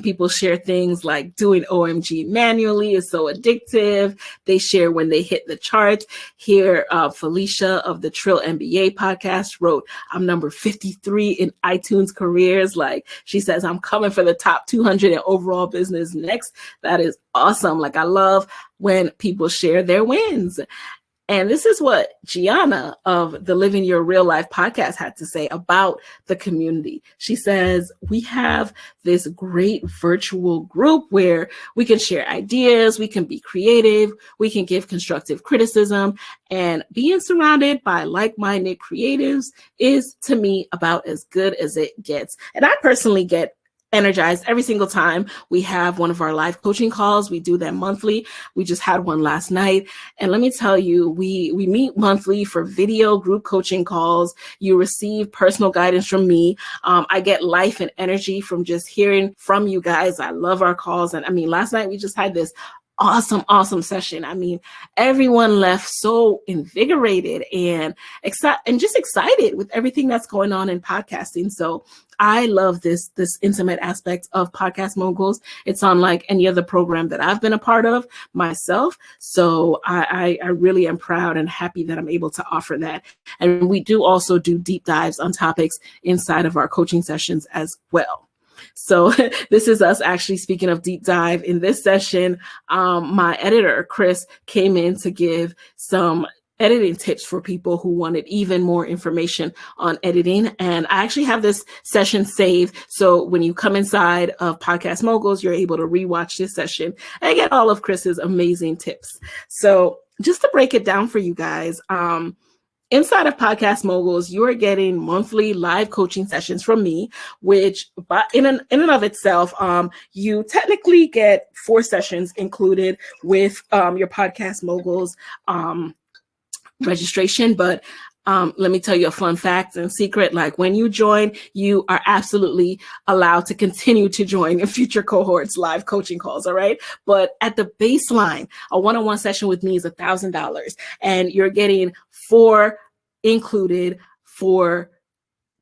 People share things like doing OMG manually is so addictive. They share when they hit the charts. Here, Felicia of the Trill MBA podcast wrote, I'm number 53 in iTunes careers. She says, I'm coming for the top 200 in overall business next. That is awesome. I love when people share their wins. And this is what Gianna of the Living Your Real Life podcast had to say about the community. She says, we have this great virtual group where we can share ideas, we can be creative, we can give constructive criticism, and being surrounded by like-minded creatives is, to me, about as good as it gets. And I personally get energized every single time we have one of our live coaching calls. We do that monthly. We just had one last night. And let me tell you, we meet monthly for video group coaching calls. You receive personal guidance from me. I get life and energy from just hearing from you guys. I love our calls. And last night we just had this awesome session. I mean, everyone left so invigorated and just excited with everything that's going on in podcasting. So I love this intimate aspect of Podcast Moguls. It's unlike any other program that I've been a part of myself. So I really am proud and happy that I'm able to offer that. And we do also do deep dives on topics inside of our coaching sessions as well. So this is us actually speaking of deep dive. In this session, my editor, Chris, came in to give some editing tips for people who wanted even more information on editing. And I actually have this session saved. So when you come inside of Podcast Moguls, you're able to rewatch this session and get all of Chris's amazing tips. So just to break it down for you guys, inside of Podcast Moguls, you are getting monthly live coaching sessions from me, which in and of itself, you technically get 4 sessions included with your Podcast Moguls registration. But let me tell you a fun fact and secret. Like when you join, you are absolutely allowed to continue to join in future cohorts live coaching calls. All right. But at the baseline, a one-on-one session with me is $1,000, and you're getting 4 included for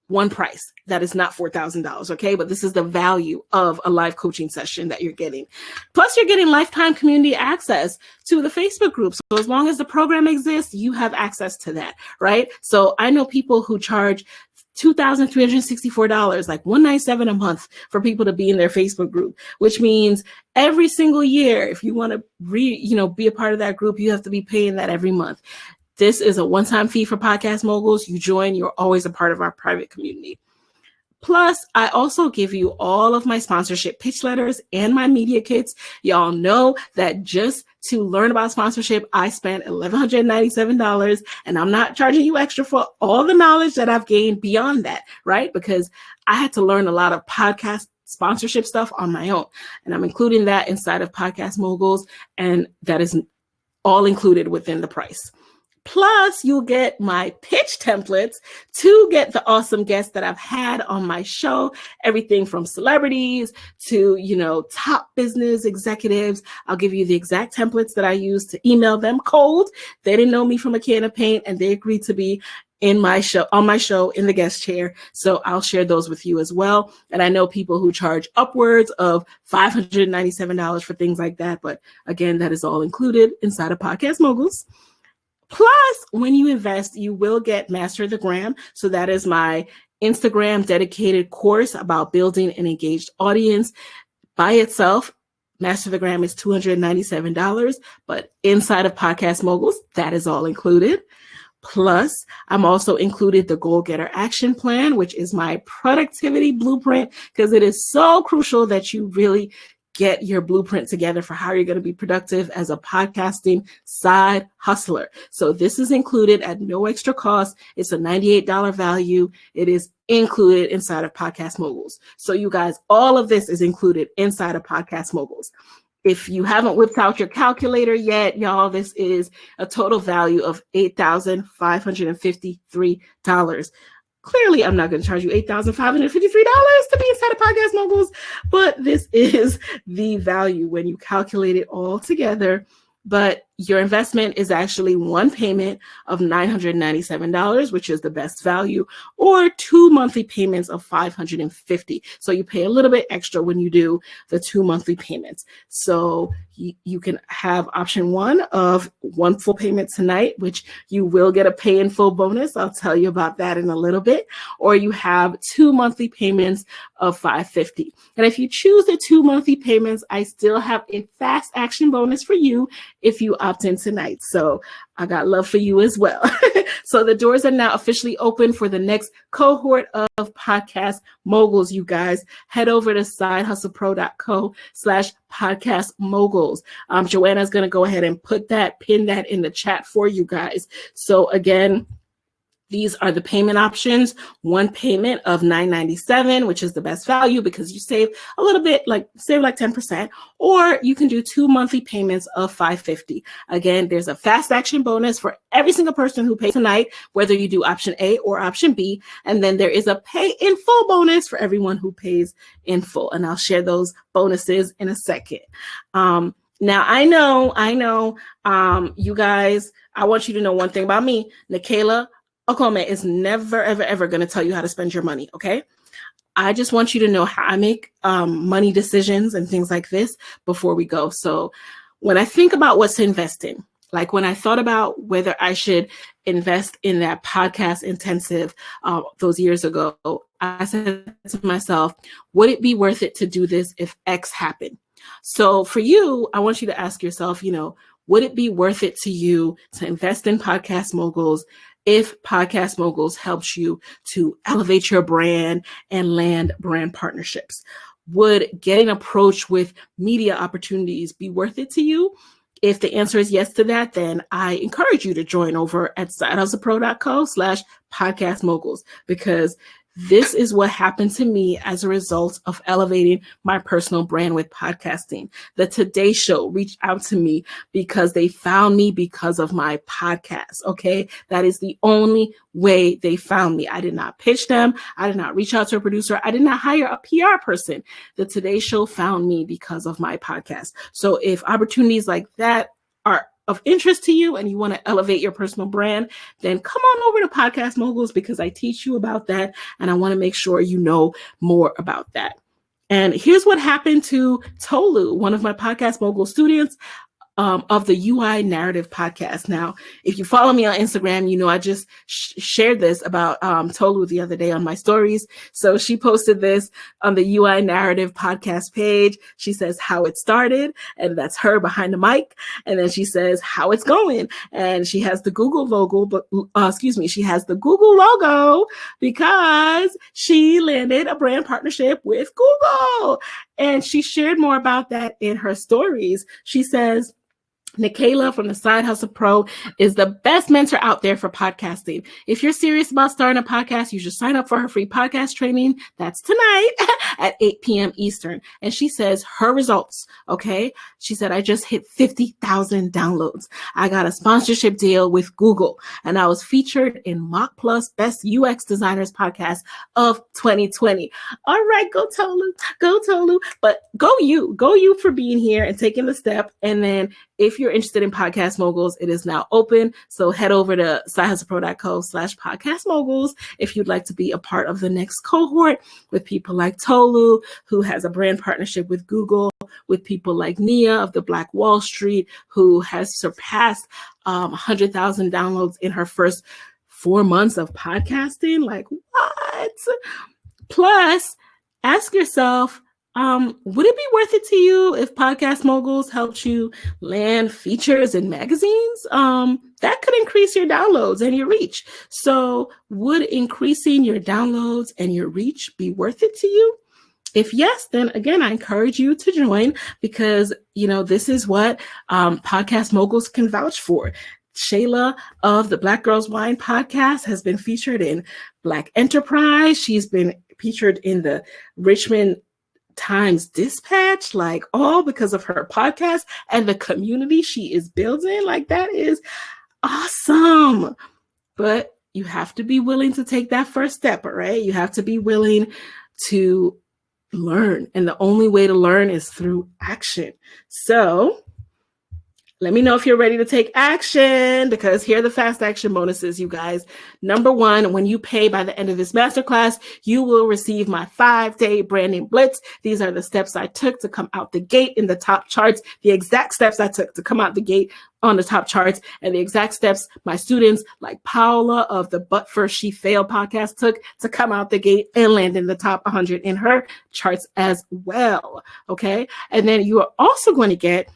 one price. That is not $4,000. Okay. But this is the value of a live coaching session that you're getting. Plus you're getting lifetime community access to the Facebook group. So as long as the program exists, you have access to that. Right. So I know people who charge $2,364, like $197 a month for people to be in their Facebook group, which means every single year, if you want to be a part of that group, you have to be paying that every month. This is a one-time fee for Podcast Moguls. You join, you're always a part of our private community. Plus, I also give you all of my sponsorship pitch letters and my media kits. Y'all know that just to learn about sponsorship, I spent $1,197, and I'm not charging you extra for all the knowledge that I've gained beyond that, right? Because I had to learn a lot of podcast sponsorship stuff on my own, and I'm including that inside of Podcast Moguls, and that is all included within the price. Plus, you'll get my pitch templates to get the awesome guests that I've had on my show, everything from celebrities to, top business executives. I'll give you the exact templates that I use to email them cold. They didn't know me from a can of paint, and they agreed to be on my show in the guest chair. So I'll share those with you as well. And I know people who charge upwards of $597 for things like that. But again, that is all included inside of Podcast Moguls. Plus, when you invest, you will get Master the Gram. So that is my Instagram dedicated course about building an engaged audience. By itself, Master the Gram is $297, but inside of Podcast Moguls, that is all included. Plus, I'm also included the Goal Getter Action Plan, which is my productivity blueprint, because it is so crucial that you really get your blueprint together for how you're going to be productive as a podcasting side hustler. So this is included at no extra cost. It's a $98 value. It is included inside of Podcast Moguls. So you guys, all of this is included inside of Podcast Moguls. If you haven't whipped out your calculator yet, y'all, this is a total value of $8,553. Clearly, I'm not going to charge you $8,553 to be inside of Podcast Moguls, but this is the value when you calculate it all together. But your investment is actually one payment of $997, which is the best value, or 2 monthly payments of $550. So you pay a little bit extra when you do the 2 monthly payments. So you can have option 1 of 1 full payment tonight, which you will get a pay in full bonus. I'll tell you about that in a little bit. Or you have 2 monthly payments of $550. And if you choose the 2 monthly payments, I still have a fast action bonus for you if you opt in tonight. So I got love for you as well. So the doors are now officially open for the next cohort of Podcast Moguls, you guys. Head over to sidehustlepro.co/podcast moguls. Joanna's going to go ahead and pin that in the chat for you guys. So again, these are the payment options. One payment of $997, which is the best value because you save a little bit, save 10%, or you can do 2 monthly payments of $550. Again, there's a fast action bonus for every single person who pays tonight, whether you do option A or option B. And then there is a pay in full bonus for everyone who pays in full. And I'll share those bonuses in a second. Now, I know, you guys, I want you to know one thing about me. Nicaila Okome is never, ever, ever going to tell you how to spend your money, okay? I just want you to know how I make money decisions and things like this before we go. So when I think about what to invest in, like when I thought about whether I should invest in that podcast intensive those years ago, I said to myself, would it be worth it to do this if X happened? So for you, I want you to ask yourself, would it be worth it to you to invest in Podcast Moguls if Podcast Moguls helps you to elevate your brand and land brand partnerships? Would getting approached with media opportunities be worth it to you? If the answer is yes to that, then I encourage you to join over at sidehustlepro.co/podcast moguls, because this is what happened to me as a result of elevating my personal brand with podcasting. The Today Show reached out to me because they found me because of my podcast. Okay. That is the only way they found me. I did not pitch them. I did not reach out to a producer. I did not hire a PR person. The Today Show found me because of my podcast. So if opportunities like that are of interest to you and you want to elevate your personal brand, then come on over to Podcast Moguls, because I teach you about that and I want to make sure you know more about that. And here's what happened to Tolu, one of my Podcast Mogul students of the UI Narrative podcast. Now, if you follow me on Instagram, I just shared this about Tolu the other day on my stories. So she posted this on the UI Narrative podcast page. She says how it started, and that's her behind the mic. And then she says how it's going. And she has the Google logo, she has the Google logo because she landed a brand partnership with Google. And she shared more about that in her stories. She says, Nicaila from the Side Hustle Pro is the best mentor out there for podcasting. If you're serious about starting a podcast, you should sign up for her free podcast training. That's tonight at 8 p.m. Eastern. And she says her results, okay? She said, I just hit 50,000 downloads. I got a sponsorship deal with Google, and I was featured in Mock Plus Best UX Designers podcast of 2020. All right, go Tolu. But go you for being here and taking the step. And then if you're interested in Podcast Moguls, it is now open. So head over to sidehustlepro.co/podcast moguls if you'd like to be a part of the next cohort with people like Tolu, who has a brand partnership with Google, with people like Nia of the Black Wall Street, who has surpassed 100,000 downloads in her first 4 months of podcasting. Like, what? Plus, ask yourself, would it be worth it to you if Podcast Moguls helped you land features in magazines? That could increase your downloads and your reach. So would increasing your downloads and your reach be worth it to you? If yes, then again, I encourage you to join, because, this is what Podcast Moguls can vouch for. Shayla of the Black Girls Wine podcast has been featured in Black Enterprise. She's been featured in the Richmond Times Dispatch, like all because of her podcast and the community she is building. Like, that is awesome. But you have to be willing to take that first step, all right? You have to be willing to learn. And the only way to learn is through action. So let me know if you're ready to take action, because here are the fast action bonuses, you guys. Number one, when you pay by the end of this masterclass, you will receive my 5-day branding blitz. These are the steps I took to come out the gate in the top charts, the exact steps I took to come out the gate on the top charts, and the exact steps my students like Paula of the But First She Failed podcast took to come out the gate and land in the top 100 in her charts as well. Okay. And then you are also going to get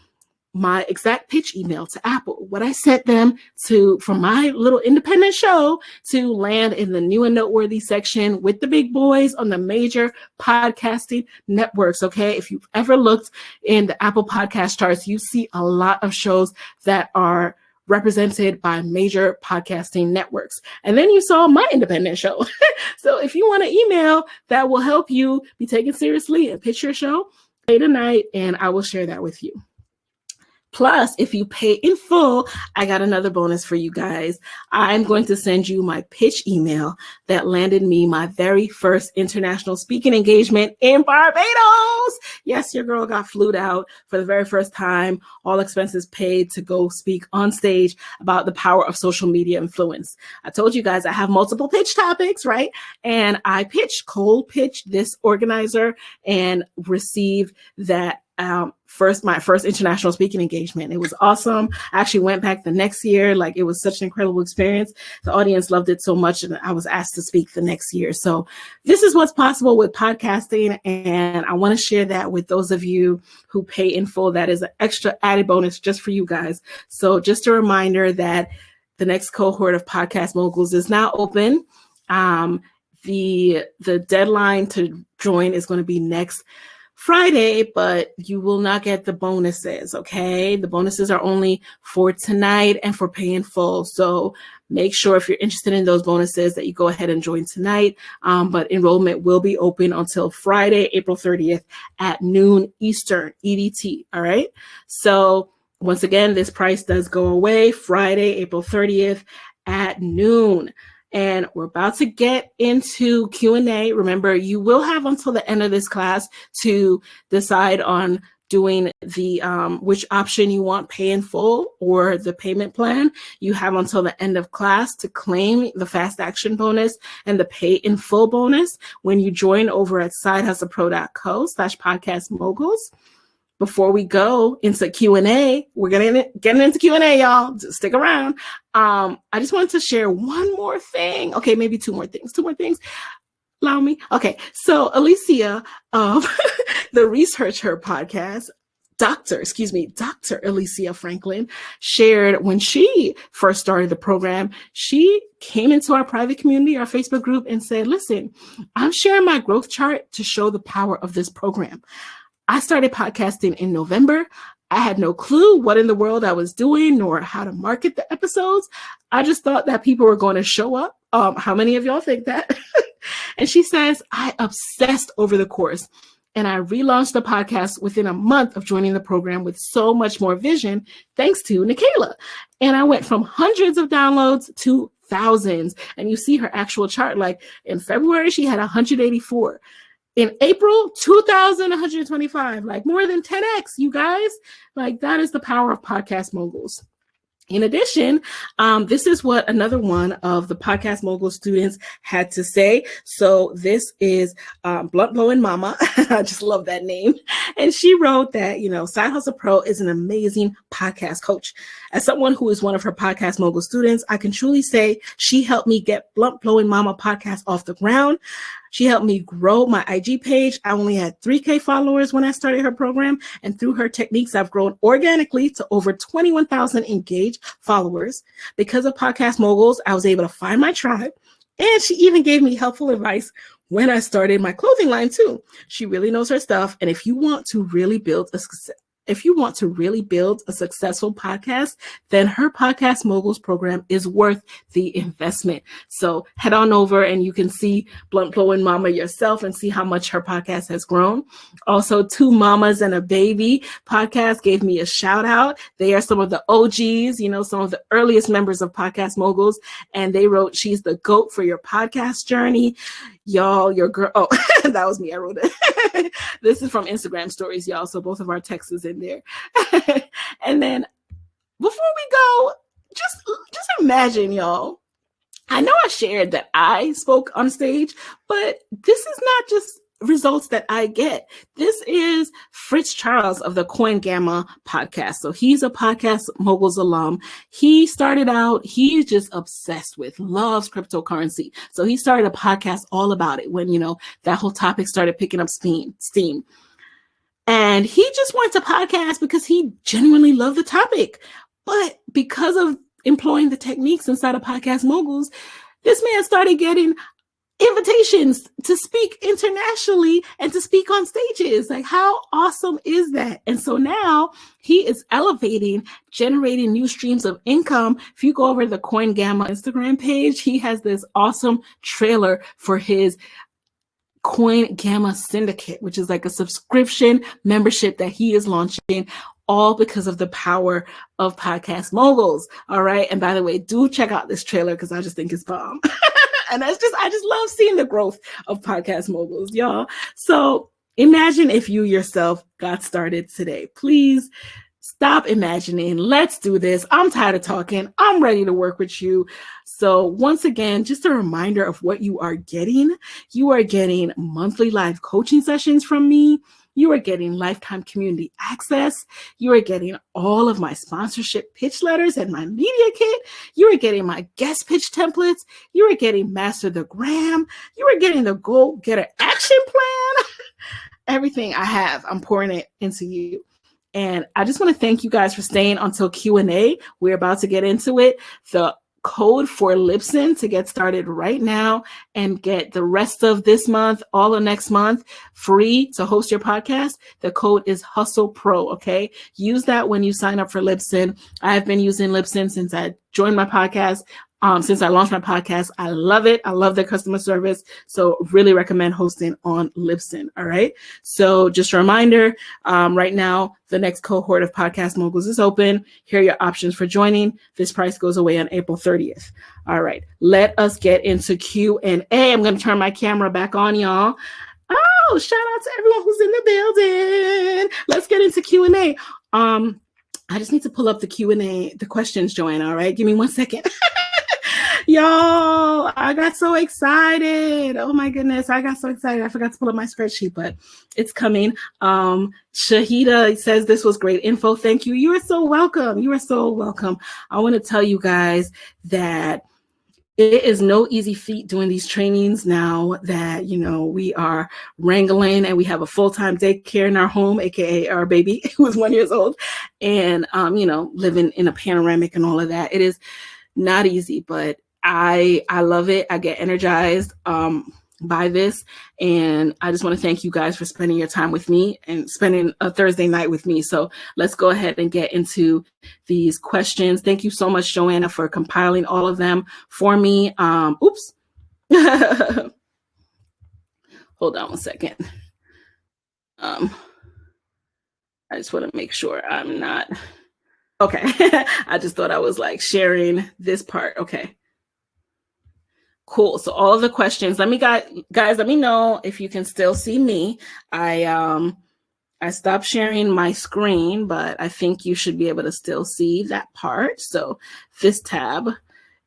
my exact pitch email to Apple, what I sent them to from my little independent show to land in the new and noteworthy section with the big boys on the major podcasting networks. Okay. If you've ever looked in the Apple podcast charts, you see a lot of shows that are represented by major podcasting networks. And then you saw my independent show. So if you want an email that will help you be taken seriously and pitch your show, pay tonight, and I will share that with you. Plus, if you pay in full, I got another bonus for you guys. I'm going to send you my pitch email that landed me my very first international speaking engagement in Barbados. Yes, your girl got flued out for the very first time, all expenses paid, to go speak on stage about the power of social media influence. I told you guys I have multiple pitch topics, right? And I cold pitched this organizer and received that my first international speaking engagement. It was awesome. I actually went back the next year. Like, it was such an incredible experience. The audience loved it so much, and I was asked to speak the next year. So this is what's possible with podcasting, and I want to share that with those of you who pay in full. That is an extra added bonus just for you guys. So just a reminder that the next cohort of Podcast Moguls is now open. The deadline to join is going to be next Friday, but you will not get the bonuses, okay? The bonuses are only for tonight and for pay in full. So make sure, if you're interested in those bonuses, that you go ahead and join tonight. But enrollment will be open until Friday, April 30th at noon Eastern, EDT, all right? So once again, this price does go away Friday, April 30th at noon. And we're about to get into Q&A. Remember, you will have until the end of this class to decide on doing the which option you want, pay in full or the payment plan. You have until the end of class to claim the fast action bonus and the pay in full bonus when you join over at sidehustlepro.co/podcastmoguls. Before we go into Q&A, we're getting into Q&A, y'all. Just stick around. I just wanted to share one more thing. Okay, maybe two more things. Allow me. Okay, so Alicia of the Research Her podcast, Dr. Alicia Franklin, shared when she first started the program, she came into our private community, our Facebook group, and said, listen, I'm sharing my growth chart to show the power of this program. I started podcasting in November. I had no clue what in the world I was doing nor how to market the episodes. I just thought that people were going to show up. How many of y'all think that? And she says, I obsessed over the course, and I relaunched the podcast within a month of joining the program with so much more vision, thanks to Nikayla. And I went from hundreds of downloads to thousands. And you see her actual chart. Like, in February, she had 184. In April, 2,125, like more than 10x, you guys. Like, that is the power of Podcast Moguls. In addition, this is what another one of the Podcast Mogul students had to say. So this is Blunt Blowing Mama. I just love that name. And she wrote that, Side Hustle Pro is an amazing podcast coach. As someone who is one of her Podcast Mogul students, I can truly say she helped me get Blunt Blowing Mama podcast off the ground. She helped me grow my IG page. I only had 3K followers when I started her program. And through her techniques, I've grown organically to over 21,000 engaged followers. Because of Podcast Moguls, I was able to find my tribe. And she even gave me helpful advice when I started my clothing line too. She really knows her stuff. And if you want to really build a successful podcast, then her Podcast Moguls program is worth the investment. So head on over and you can see Blunt Blowing Mama yourself and see how much her podcast has grown. Also, Two Mamas and a Baby podcast gave me a shout out. They are some of the OGs, some of the earliest members of Podcast Moguls. And they wrote, she's the GOAT for your podcast journey. Y'all, your girl. Oh, that was me. I wrote it. This is from Instagram stories, y'all. So both of our texts is in there. And then before we go, just imagine, y'all. I know I shared that I spoke on stage, but this is not just results that I get. This is Fritz Charles of the Coin Gamma podcast. So he's a Podcast Moguls alum. He started out, he's just obsessed with, loves cryptocurrency. So he started a podcast all about it when, that whole topic started picking up steam. And he just wanted to podcast because he genuinely loved the topic. But because of employing the techniques inside of Podcast Moguls, this man started getting invitations to speak internationally and to speak on stages. Like, how awesome is that? And so now he is elevating, generating new streams of income. If you go over to the Coin Gamma Instagram page, he has this awesome trailer for his Coin Gamma Syndicate, which is like a subscription membership that he is launching all because of the power of Podcast Moguls. All right. And by the way, do check out this trailer because I just think it's bomb. And I just love seeing the growth of Podcast Moguls, y'all. So imagine if you yourself got started today. Please stop imagining. Let's do this. I'm tired of talking. I'm ready to work with you. So once again, just a reminder of what you are getting. You are getting monthly live coaching sessions from me. You are getting lifetime community access. You are getting all of my sponsorship pitch letters and my media kit. You are getting my guest pitch templates. You are getting Master the Gram. You are getting the Go Getter action plan. Everything I have, I'm pouring it into you. And I just want to thank you guys for staying until Q&A. We're about to get into it. The code for Libsyn to get started right now and get the rest of this month, all of next month, free to host your podcast. The code is Hustle Pro. Okay. Use that when you sign up for Libsyn. I've been using Libsyn since I joined my podcast. Since I launched my podcast, I love it. I love their customer service. So really recommend hosting on Libsyn. All right. So just a reminder, right now, the next cohort of Podcast Moguls is open. Here are your options for joining. This price goes away on April 30th. All right. Let us get into Q&A. I'm going to turn my camera back on, y'all. Oh, shout out to everyone who's in the building. Let's get into Q&A. I just need to pull up the Q&A, the questions, Joanna. All right. Give me 1 second. Y'all, I got so excited. Oh my goodness, I got so excited. I forgot to pull up my spreadsheet, but it's coming. Shahida says this was great info. Thank you. You are so welcome. You are so welcome. I want to tell you guys that it is no easy feat doing these trainings now that, you know, we are wrangling and we have a full-time daycare in our home, aka our baby who is 1 year old, and you know, living in a panoramic and all of that. It is not easy, but I love it. I get energized by this. And I just want to thank you guys for spending your time with me and spending a Thursday night with me. So let's go ahead and get into these questions. Thank you so much, Joanna, for compiling all of them for me. Oops. Hold on 1 second. I just want to make sure I'm not. Okay. I just thought I was like sharing this part. Okay. Cool. So all of the questions, guys, let me know if you can still see me. I stopped sharing my screen, but I think you should be able to still see that part. So this tab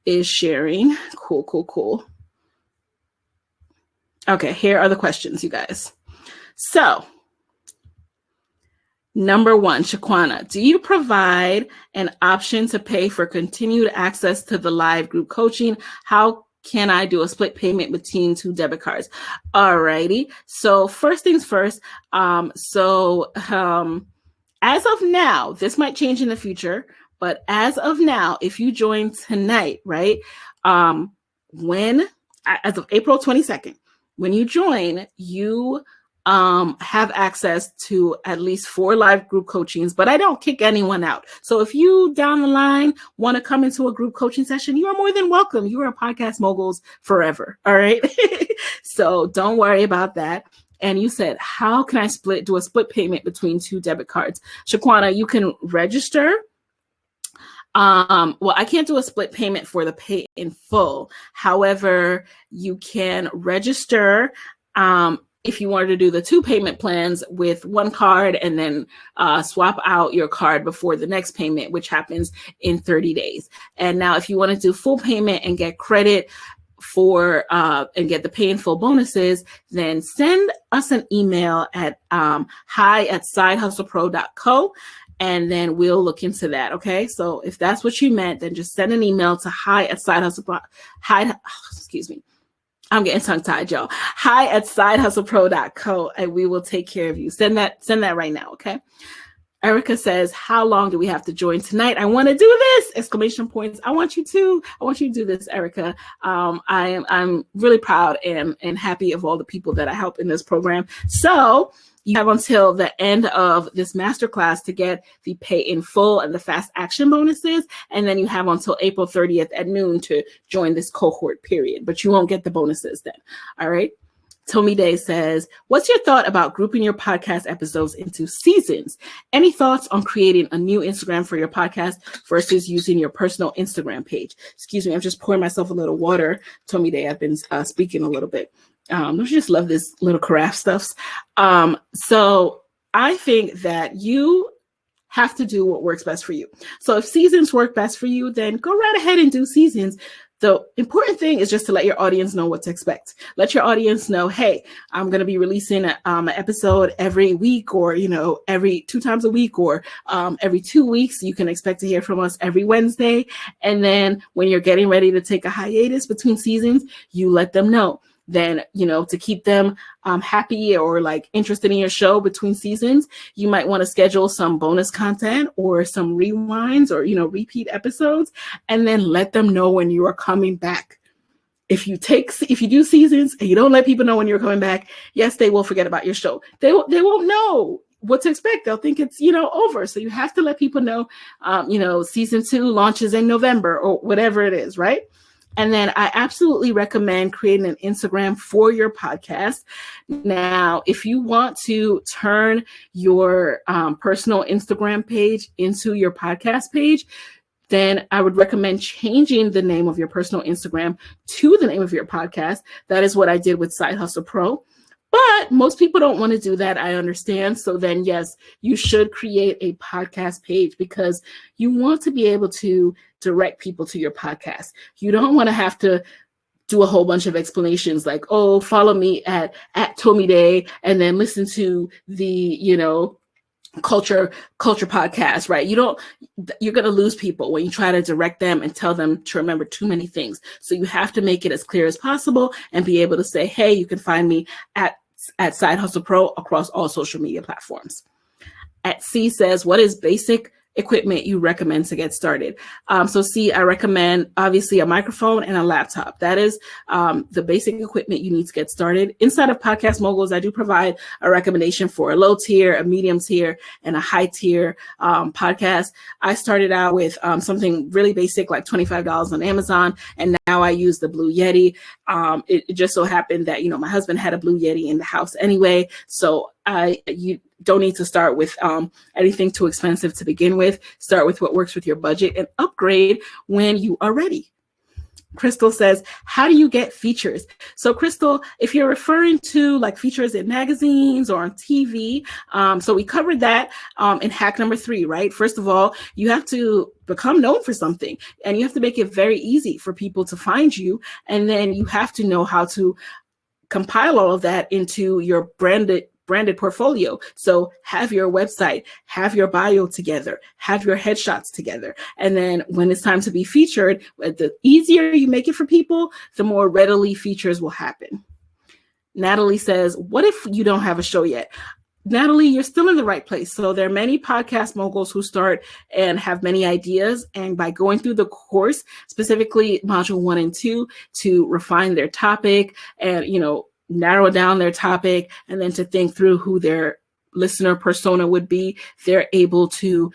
is sharing. Cool, cool, cool. Okay, here are the questions, you guys. So number 1, Shaquana, do you provide an option to pay for continued access to the live group coaching? How can I do a split payment between 2 debit cards? All righty. So first things first. As of now, this might change in the future, but as of now, if you join tonight, right? As of April 22nd, when you join, you have access to at least 4 live group coachings, but I don't kick anyone out. So if you down the line want to come into a group coaching session, you are more than welcome. You are Podcast Moguls forever. All right. So don't worry about that. And you said, how can I do a split payment between 2 debit cards? Shaquana, you can register. Well, I can't do a split payment for the pay in full. However, you can register, if you wanted to do the 2 payment plans with 1 card and then swap out your card before the next payment, which happens in 30 days. And now if you want to do full payment and get credit for and get the pay in full bonuses, then send us an email at hi@sidehustlepro.co. And then we'll look into that. Okay. So if that's what you meant, then just send an email to excuse me. I'm getting tongue tied, y'all. hi@sidehustlepro.co, and we will take care of you. Send that right now. Okay. Erica says, how long do we have to join tonight? I want to do this! Exclamation points. I want you to do this, Erica. I'm really proud and happy of all the people that I help in this program. So you have until the end of this masterclass to get the pay in full and the fast action bonuses. And then you have until April 30th at noon to join this cohort period, but you won't get the bonuses then. All right. Tommy Day says, what's your thought about grouping your podcast episodes into seasons? Any thoughts on creating a new Instagram for your podcast versus using your personal Instagram page? Excuse me, I'm just pouring myself a little water. Tommy Day, I've been speaking a little bit. Don't you just love this little carafe stuffs? So I think that you have to do what works best for you. So if seasons work best for you, then go right ahead and do seasons. The important thing is just to let your audience know what to expect. Let your audience know, hey, I'm going to be releasing an episode every week, or, every 2 times a week, or every 2 weeks. You can expect to hear from us every Wednesday. And then when you're getting ready to take a hiatus between seasons, you let them know. Then, to keep them happy or like interested in your show between seasons, you might want to schedule some bonus content or some rewinds or, repeat episodes, and then let them know when you are coming back. If you do seasons and you don't let people know when you're coming back, yes, they will forget about your show. They won't know what to expect. They'll think it's, over. So you have to let people know, season 2 launches in November or whatever it is, right? And then I absolutely recommend creating an Instagram for your podcast. Now, if you want to turn your personal Instagram page into your podcast page, then I would recommend changing the name of your personal Instagram to the name of your podcast. That is what I did with Side Hustle Pro. But most people don't want to do that. I understand. So then, yes, you should create a podcast page because you want to be able to direct people to your podcast. You don't want to have to do a whole bunch of explanations like, oh, follow me at Tommy Day and then listen to the, culture podcast, right? You're going to lose people when you try to direct them and tell them to remember too many things. So you have to make it as clear as possible and be able to say, hey, you can find me at Side Hustle Pro across all social media platforms. At C says, what is basic equipment you recommend to get started? So C, I recommend obviously a microphone and a laptop. That is the basic equipment you need to get started. Inside of Podcast Moguls, I do provide a recommendation for a low tier, a medium tier, and a high tier podcast. I started out with something really basic, like $25 on Amazon, and now I use the Blue Yeti. It just so happened that, my husband had a Blue Yeti in the house anyway, so you don't need to start with anything too expensive to begin with. Start with what works with your budget and upgrade when you are ready. Crystal says, how do you get features? So Crystal, if you're referring to like features in magazines or on TV, so we covered that in hack number 3, right? First of all, you have to become known for something and you have to make it very easy for people to find you. And then you have to know how to compile all of that into your branded portfolio. So have your website, have your bio together, have your headshots together. And then when it's time to be featured, the easier you make it for people, the more readily features will happen. Natalie says, what if you don't have a show yet? Natalie, you're still in the right place. So there are many podcast moguls who start and have many ideas. And by going through the course, specifically module 1 and 2, to refine their topic and, narrow down their topic, and then to think through who their listener persona would be, they're able to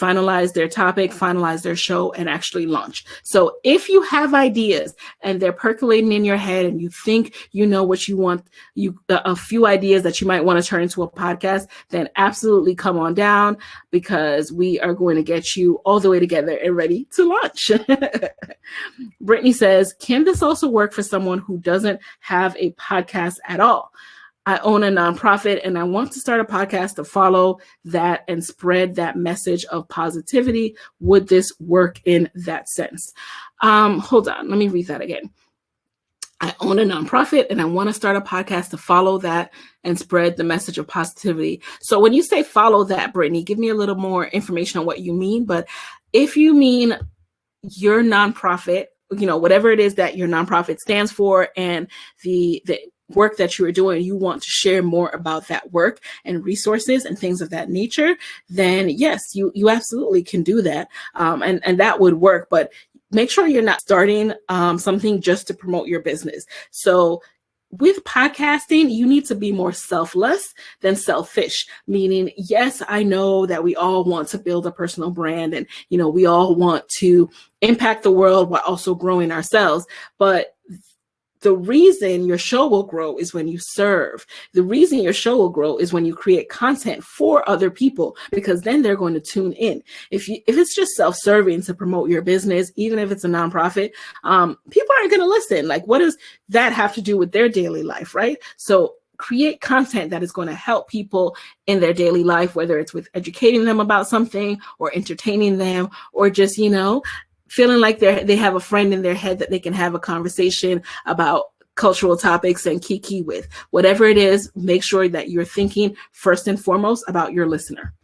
finalize their topic, finalize their show, and actually launch. So if you have ideas and they're percolating in your head and you think you know what you want, a few ideas that you might want to turn into a podcast, then absolutely come on down because we are going to get you all the way together and ready to launch. Brittany says, can this also work for someone who doesn't have a podcast at all? I own a nonprofit and I want to start a podcast to follow that and spread that message of positivity. Would this work in that sense? Hold on, let me read that again. I own a nonprofit and I want to start a podcast to follow that and spread the message of positivity. So when you say follow that, Brittany, give me a little more information on what you mean. But if you mean your nonprofit, whatever it is that your nonprofit stands for and the work that you are doing, you want to share more about that work and resources and things of that nature, then yes, you absolutely can do that. And that would work, but make sure you're not starting something just to promote your business. So with podcasting, you need to be more selfless than selfish, meaning, yes, I know that we all want to build a personal brand and, we all want to impact the world while also growing ourselves, but The reason your show will grow is when you serve. The reason your show will grow is when you create content for other people, because then they're going to tune in. If it's just self-serving to promote your business, even if it's a nonprofit, people aren't going to listen. Like, what does that have to do with their daily life, right? So create content that is going to help people in their daily life, whether it's with educating them about something or entertaining them, or just, feeling like they have a friend in their head that they can have a conversation about cultural topics and kiki with. Whatever it is, make sure that you're thinking first and foremost about your listener.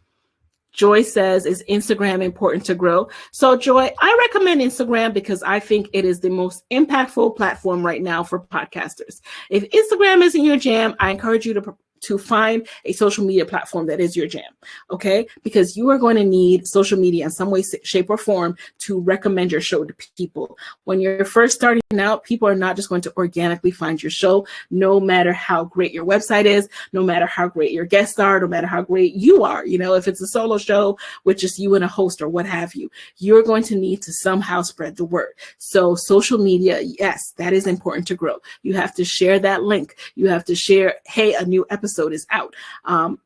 Joy says, is Instagram important to grow? So Joy, I recommend Instagram because I think it is the most impactful platform right now for podcasters. If Instagram isn't your jam, I encourage you to find a social media platform that is your jam, okay? Because you are going to need social media in some way, shape, or form to recommend your show to people. When you're first starting out, people are not just going to organically find your show, no matter how great your website is, no matter how great your guests are, no matter how great you are. If it's a solo show with just you and a host or what have you, you're going to need to somehow spread the word. So social media, yes, that is important to grow. You have to share that link. You have to share, hey, a new episode is out.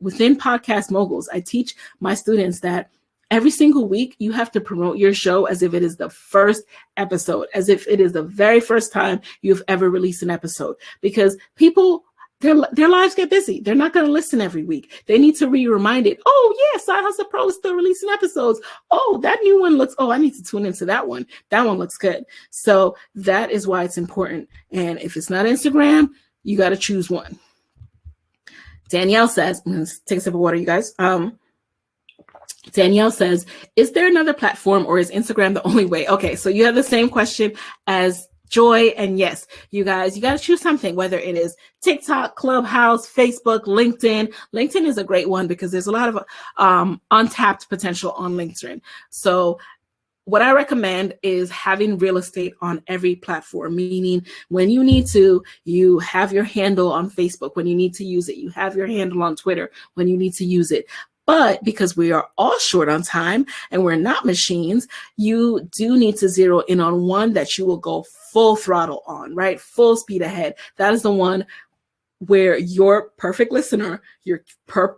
Within Podcast Moguls, I teach my students that every single week you have to promote your show as if it is the first episode, as if it is the very first time you've ever released an episode, because people, their lives get busy. They're not going to listen every week. They need to be reminded, oh yes, Side Hustle Pro is still releasing episodes. Oh, that new one looks, I need to tune into that one. That one looks good. So that is why it's important. And if it's not Instagram, you got to choose one. Danielle says, I'm going to take a sip of water, you guys. Danielle says, is there another platform or is Instagram the only way? Okay, so you have the same question as Joy. And yes, you guys, you got to choose something, whether it is TikTok, Clubhouse, Facebook, LinkedIn. LinkedIn is a great one because there's a lot of untapped potential on LinkedIn. So what I recommend is having real estate on every platform, meaning when you need to, you have your handle on Facebook. When you need to use it, you have your handle on Twitter when you need to use it. But because we are all short on time and we're not machines, you do need to zero in on one that you will go full throttle on, right? Full speed ahead. That is the one where your perfect listener, your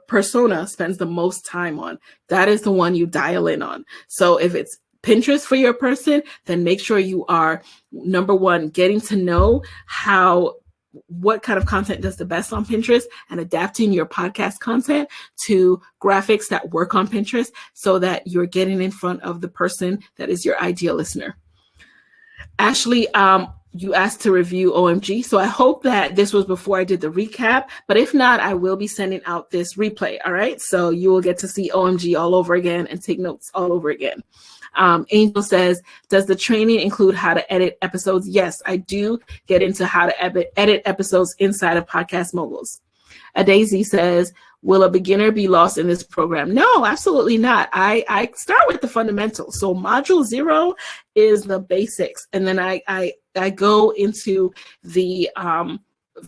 persona spends the most time on. That is the one you dial in on. So if it's Pinterest for your person, then make sure you are, number one, getting to know what kind of content does the best on Pinterest and adapting your podcast content to graphics that work on Pinterest so that you're getting in front of the person that is your ideal listener. Ashley, you asked to review OMG. So I hope that this was before I did the recap, but if not, I will be sending out this replay. All right. So you will get to see OMG all over again and take notes all over again. Angel says, does the training include how to edit episodes? Yes, I do get into how to edit episodes inside of Podcast Moguls. Daisy says, will a beginner be lost in this program? No, absolutely not. I start with the fundamentals. So module 0 is the basics. And then I go into the,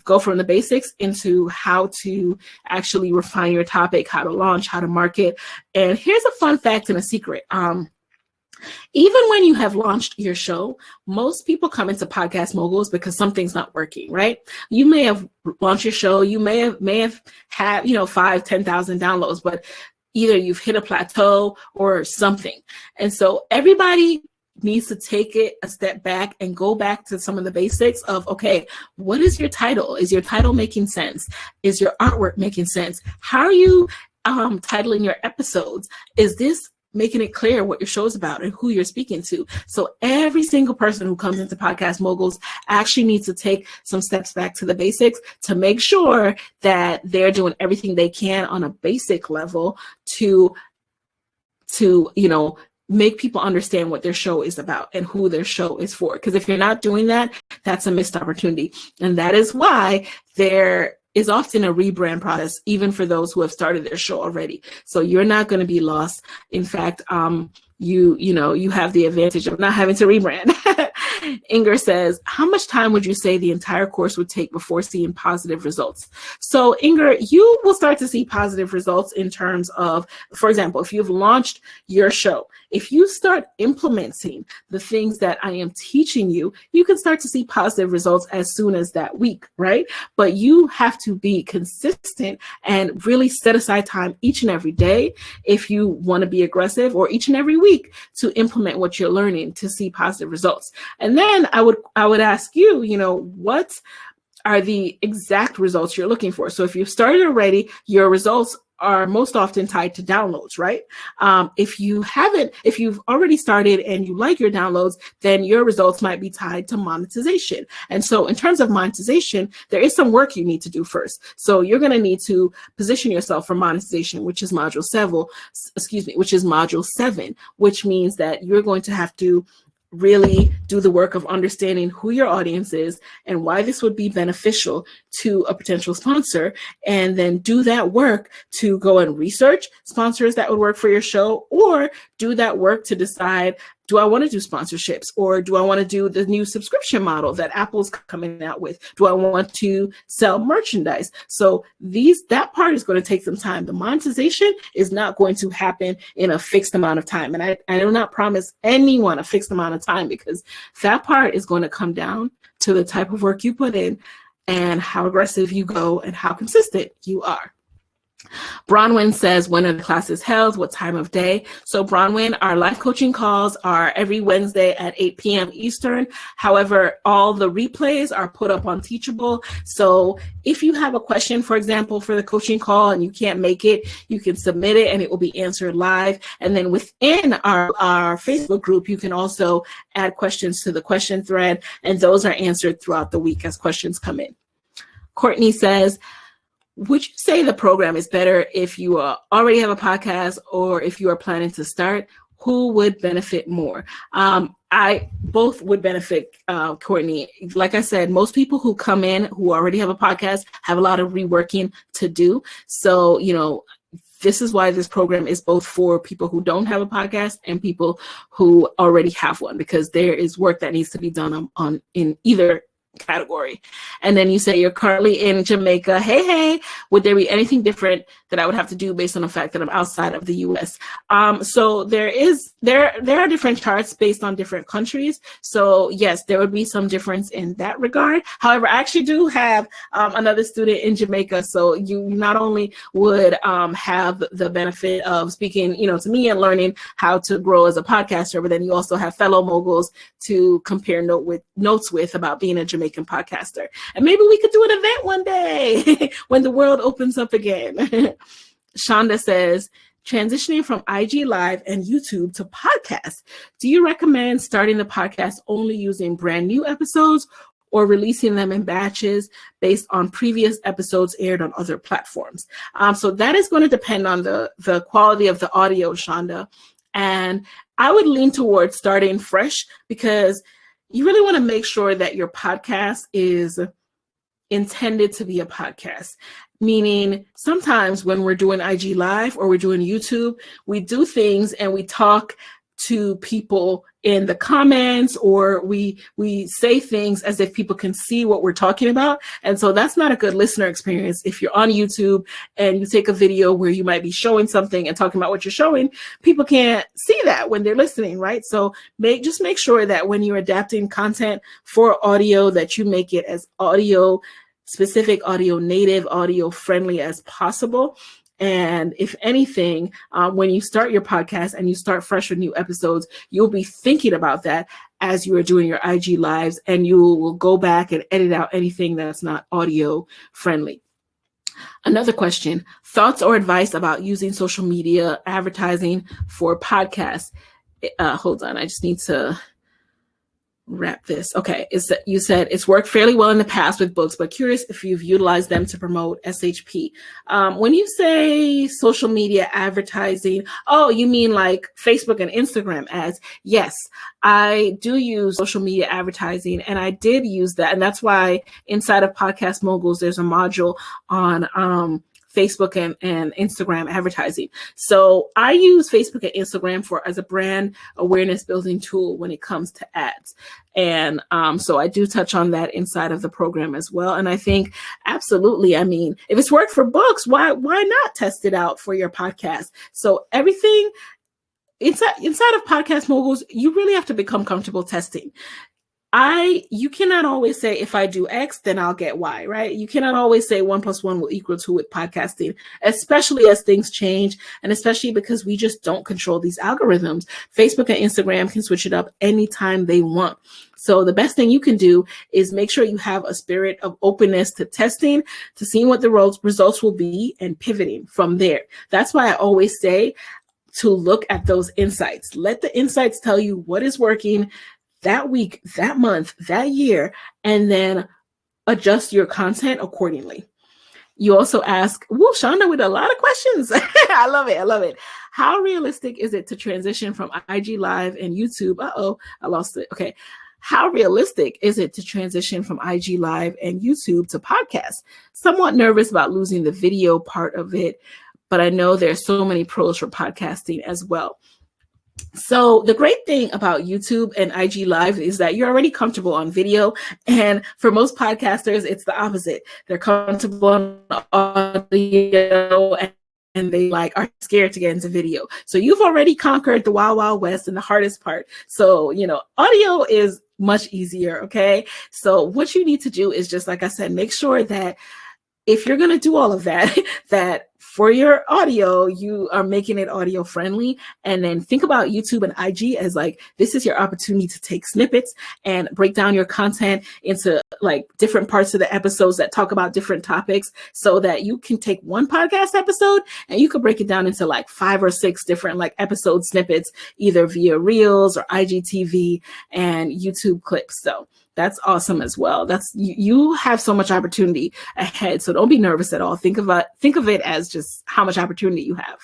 go from the basics into how to actually refine your topic, how to launch, how to market. And here's a fun fact and a secret. Even when you have launched your show, most people come into Podcast Moguls because something's not working, right? You may have launched your show, you may have had, 5,000, 10,000 downloads, but either you've hit a plateau or something. And so everybody needs to take it a step back and go back to some of the basics of, okay, what is your title? Is your title making sense? Is your artwork making sense? How are you titling your episodes? Is this making it clear what your show is about and who you're speaking to? So every single person who comes into Podcast Moguls actually needs to take some steps back to the basics to make sure that they're doing everything they can on a basic level to make people understand what their show is about and who their show is for. Because if you're not doing that, that's a missed opportunity. And that is why there is often a rebrand process, even for those who have started their show already. So you're not going to be lost. In fact, you have the advantage of not having to rebrand. Inger says, how much time would you say the entire course would take before seeing positive results? So Inger, you will start to see positive results in terms of, for example, if you've launched your show, if you start implementing the things that I am teaching you, you can start to see positive results as soon as that week, right? But you have to be consistent and really set aside time each and every day if you want to be aggressive, or each and every week to implement what you're learning to see positive results. And then I would ask you, what are the exact results you're looking for? So if you've started already, your results are most often tied to downloads, right? If you've already started and you like your downloads, then your results might be tied to monetization. And so in terms of monetization, there is some work you need to do first. So you're going to need to position yourself for monetization, which is module 7, which means that you're going to have to really do the work of understanding who your audience is and why this would be beneficial to a potential sponsor, and then do that work to go and research sponsors that would work for your show, or do that work to decide, do I want to do sponsorships, or do I want to do the new subscription model that Apple's coming out with? Do I want to sell merchandise? So that part is going to take some time. The monetization is not going to happen in a fixed amount of time. And I do not promise anyone a fixed amount of time, because that part is going to come down to the type of work you put in and how aggressive you go and how consistent you are. Bronwyn says, when are the classes held? What time of day? So Bronwyn, our live coaching calls are every Wednesday at 8 p.m. Eastern. However, all the replays are put up on Teachable. So if you have a question, for example, for the coaching call and you can't make it, you can submit it and it will be answered live. And then within our Facebook group, you can also add questions to the question thread, and those are answered throughout the week as questions come in. Courtney says, would you say the program is better if you already have a podcast or if you are planning to start? Who would benefit more? Both would benefit, Courtney. Like I said, most people who come in who already have a podcast have a lot of reworking to do. So, this is why this program is both for people who don't have a podcast and people who already have one, because there is work that needs to be done in either category. And then you say you're currently in Jamaica. Hey, would there be anything different that I would have to do based on the fact that I'm outside of the US? So there are different charts based on different countries. So yes, there would be some difference in that regard. However, I actually do have another student in Jamaica. So you not only would have the benefit of speaking, to me and learning how to grow as a podcaster, but then you also have fellow moguls to compare notes with about being a Jamaican podcaster. And maybe we could do an event one day when the world opens up again. Shonda says, transitioning from IG Live and YouTube to podcasts, do you recommend starting the podcast only using brand new episodes or releasing them in batches based on previous episodes aired on other platforms? So that is going to depend on the quality of the audio, Shonda. And I would lean towards starting fresh, because you really want to make sure that your podcast is intended to be a podcast. Meaning sometimes when we're doing IG Live or we're doing YouTube, we do things and we talk to people in the comments, or we say things as if people can see what we're talking about. And so that's not a good listener experience. If you're on YouTube and you take a video where you might be showing something and talking about what you're showing, people can't see that when they're listening, right? So just make sure that when you're adapting content for audio, that you make it as audio specific, audio native, audio friendly as possible. And if anything, when you start your podcast and you start fresh with new episodes, you'll be thinking about that as you are doing your IG Lives, and you will go back and edit out anything that's not audio friendly. Another question, thoughts or advice about using social media advertising for podcasts? Hold on, I just need to wrap this. Okay, you said it's worked fairly well in the past with books, but curious if you've utilized them to promote SHP. When you say social media advertising, you mean like Facebook and Instagram ads? Yes, I do use social media advertising, and I did use that. And that's why inside of Podcast Moguls, there's a module on Facebook and Instagram advertising. So I use Facebook and Instagram as a brand awareness building tool when it comes to ads. And so I do touch on that inside of the program as well. And I think absolutely, I mean, if it's worked for books, why not test it out for your podcast? So everything inside of Podcast Moguls, you really have to become comfortable testing. You cannot always say, if I do X, then I'll get Y, right? You cannot always say 1 + 1 will equal 2 with podcasting, especially as things change. And especially because we just don't control these algorithms. Facebook and Instagram can switch it up anytime they want. So the best thing you can do is make sure you have a spirit of openness to testing, to seeing what the results will be and pivoting from there. That's why I always say to look at those insights. Let the insights tell you what is working that week, that month, that year, and then adjust your content accordingly. You also ask, Shonda with a lot of questions. I love it. How realistic is it to transition from IG Live and YouTube? I lost it. Okay. How realistic is it to transition from IG Live and YouTube to podcast? Somewhat nervous about losing the video part of it, but I know there's so many pros for podcasting as well. So the great thing about YouTube and IG Live is that you're already comfortable on video. And for most podcasters, it's the opposite. They're comfortable on audio and they are scared to get into video. So you've already conquered the wild, wild west and the hardest part. So, audio is much easier. Okay. So what you need to do is just, like I said, make sure that if you're going to do all of that, that for your audio, you are making it audio friendly. And then think about YouTube and IG as this is your opportunity to take snippets and break down your content into different parts of the episodes that talk about different topics, so that you can take one podcast episode and you could break it down into 5 or 6 different episode snippets, either via Reels or IGTV and YouTube clips. So that's awesome as well. You have so much opportunity ahead. So don't be nervous at all. Think of it as just how much opportunity you have.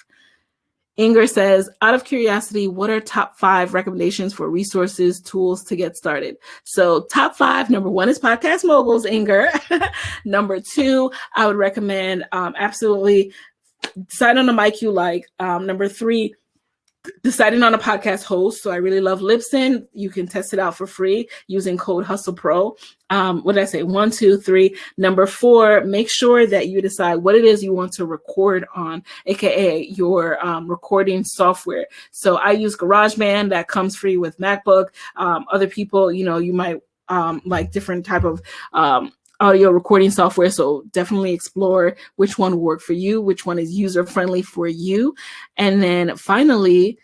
Inger says, out of curiosity, what are top 5 recommendations for resources, tools to get started? So top 5, number 1 is Podcast Moguls, Inger. Number 2, I would recommend absolutely decide on a mic you like. Number 3, deciding on a podcast host. So I really love Libsyn. You can test it out for free using code HustlePro. What did I say? 1, 2, 3. Number 4, make sure that you decide what it is you want to record on, aka your recording software. So I use GarageBand, that comes free with MacBook. Other people, you might like different type of audio recording software. So definitely explore which one will work for you, which one is user-friendly for you. And then finally,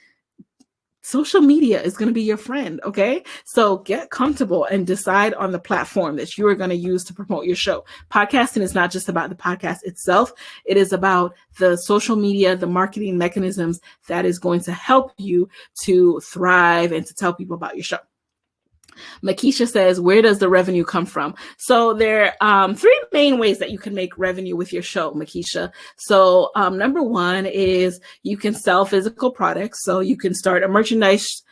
social media is going to be your friend. Okay. So get comfortable and decide on the platform that you are going to use to promote your show. Podcasting is not just about the podcast itself. It is about the social media, the marketing mechanisms that is going to help you to thrive and to tell people about your show. Makisha says, where does the revenue come from? So there are 3 main ways that you can make revenue with your show, Makisha. So number 1 is you can sell physical products. So you can start a merchandise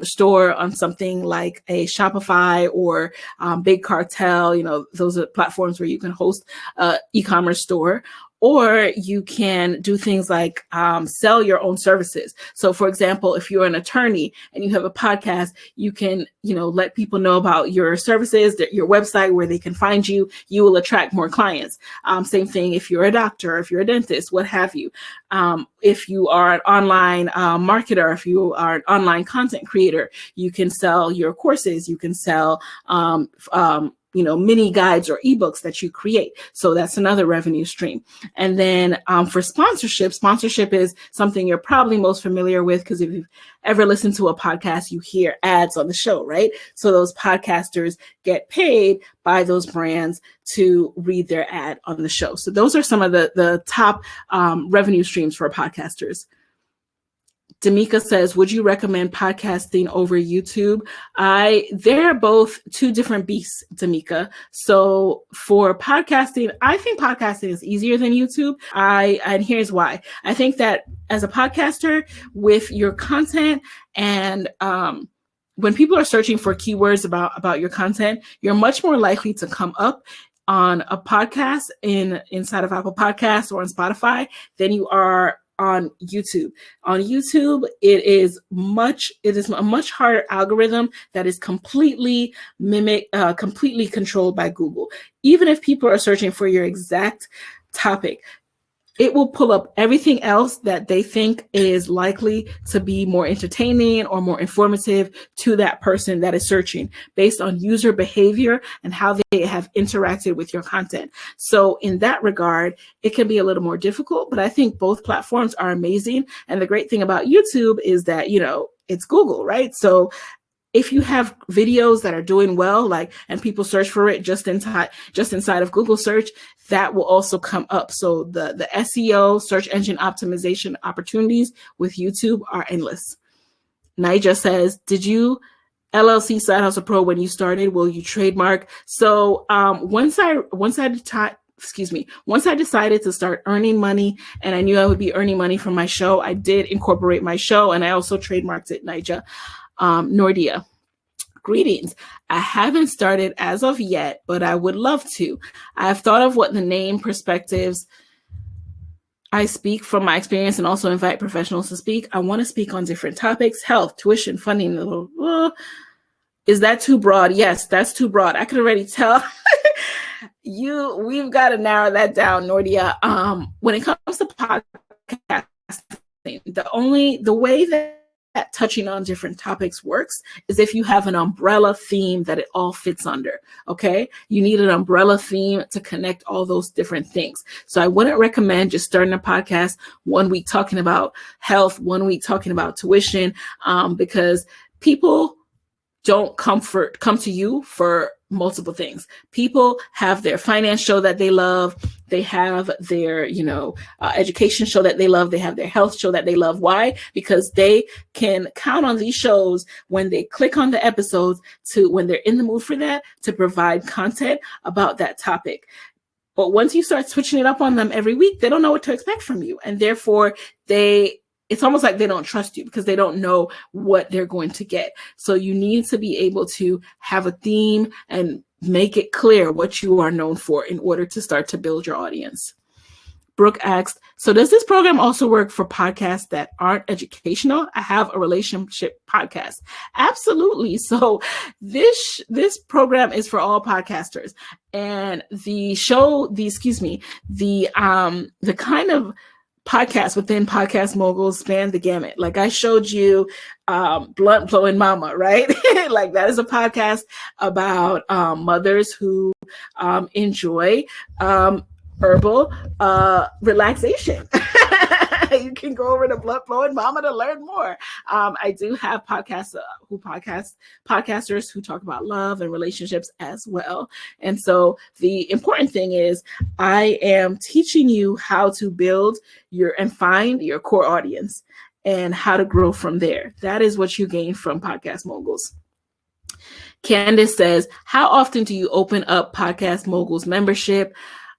store on something like a Shopify or Big Cartel. Those are platforms where you can host an e-commerce store. Or you can do things like sell your own services. So for example, if you're an attorney and you have a podcast, you can, let people know about your services, your website, where they can find you. You will attract more clients. Same thing if you're a doctor, if you're a dentist, what have you. If you are an online marketer, if you are an online content creator, you can sell your courses. You can sell mini guides or ebooks that you create. So that's another revenue stream. And then for sponsorship is something you're probably most familiar with, because if you've ever listened to a podcast, you hear ads on the show, right? So those podcasters get paid by those brands to read their ad on the show. So those are some of the top revenue streams for podcasters. Damika says, would you recommend podcasting over YouTube? They're both 2 different beasts, Damika. So for podcasting, I think podcasting is easier than YouTube. And here's why. I think that as a podcaster, with your content and when people are searching for keywords about your content, you're much more likely to come up on a podcast inside of Apple Podcasts or on Spotify than you are on YouTube. On YouTube, it is a much harder algorithm that is completely controlled by Google. Even if people are searching for your exact topic, it will pull up everything else that they think is likely to be more entertaining or more informative to that person that is searching based on user behavior and how they have interacted with your content. So in that regard, it can be a little more difficult, but I think both platforms are amazing. And the great thing about YouTube is that, it's Google, right? So if you have videos that are doing well, and people search for it just inside of Google search, that will also come up. So the SEO, search engine optimization opportunities with YouTube are endless. Nija says, did you LLC Side Hustle Pro when you started? Will you trademark? So once I decided to start earning money and I knew I would be earning money from my show, I did incorporate my show and I also trademarked it, Nija. Nordia, greetings. I haven't started as of yet, but I would love to. I've thought of what the name perspectives. I speak from my experience and also invite professionals to speak. I want to speak on different topics: health, tuition, funding. Is that too broad? Yes, that's too broad. I could already tell. We've got to narrow that down, Nordia. When it comes to podcasting, the way that touching on different topics works is if you have an umbrella theme that it all fits under. Okay, you need an umbrella theme to connect all those different things. So I wouldn't recommend just starting a podcast 1 week talking about health, 1 week talking about tuition, because people don't come to you for multiple things. People have their finance show that they love. They have their, education show that they love. They have their health show that they love. Why? Because they can count on these shows when they click on the episodes when they're in the mood for that, to provide content about that topic. But once you start switching it up on them every week, they don't know what to expect from you. And therefore it's almost like they don't trust you because they don't know what they're going to get. So you need to be able to have a theme and make it clear what you are known for in order to start to build your audience. Brooke asked, so does this program also work for podcasts that aren't educational? I have a relationship podcast. Absolutely. So this program is for all podcasters, and the kind of podcasts within Podcast Moguls span the gamut. Like I showed you Blunt Blowing Mama, right? Like that is a podcast about mothers who enjoy herbal relaxation. You can go over to Blunt Blowing Mama to learn more. I do have podcasters who talk about love and relationships as well. And so the important thing is I am teaching you how to build and find your core audience and how to grow from there. That is what you gain from Podcast Moguls. Candace says, how often do you open up Podcast Moguls membership?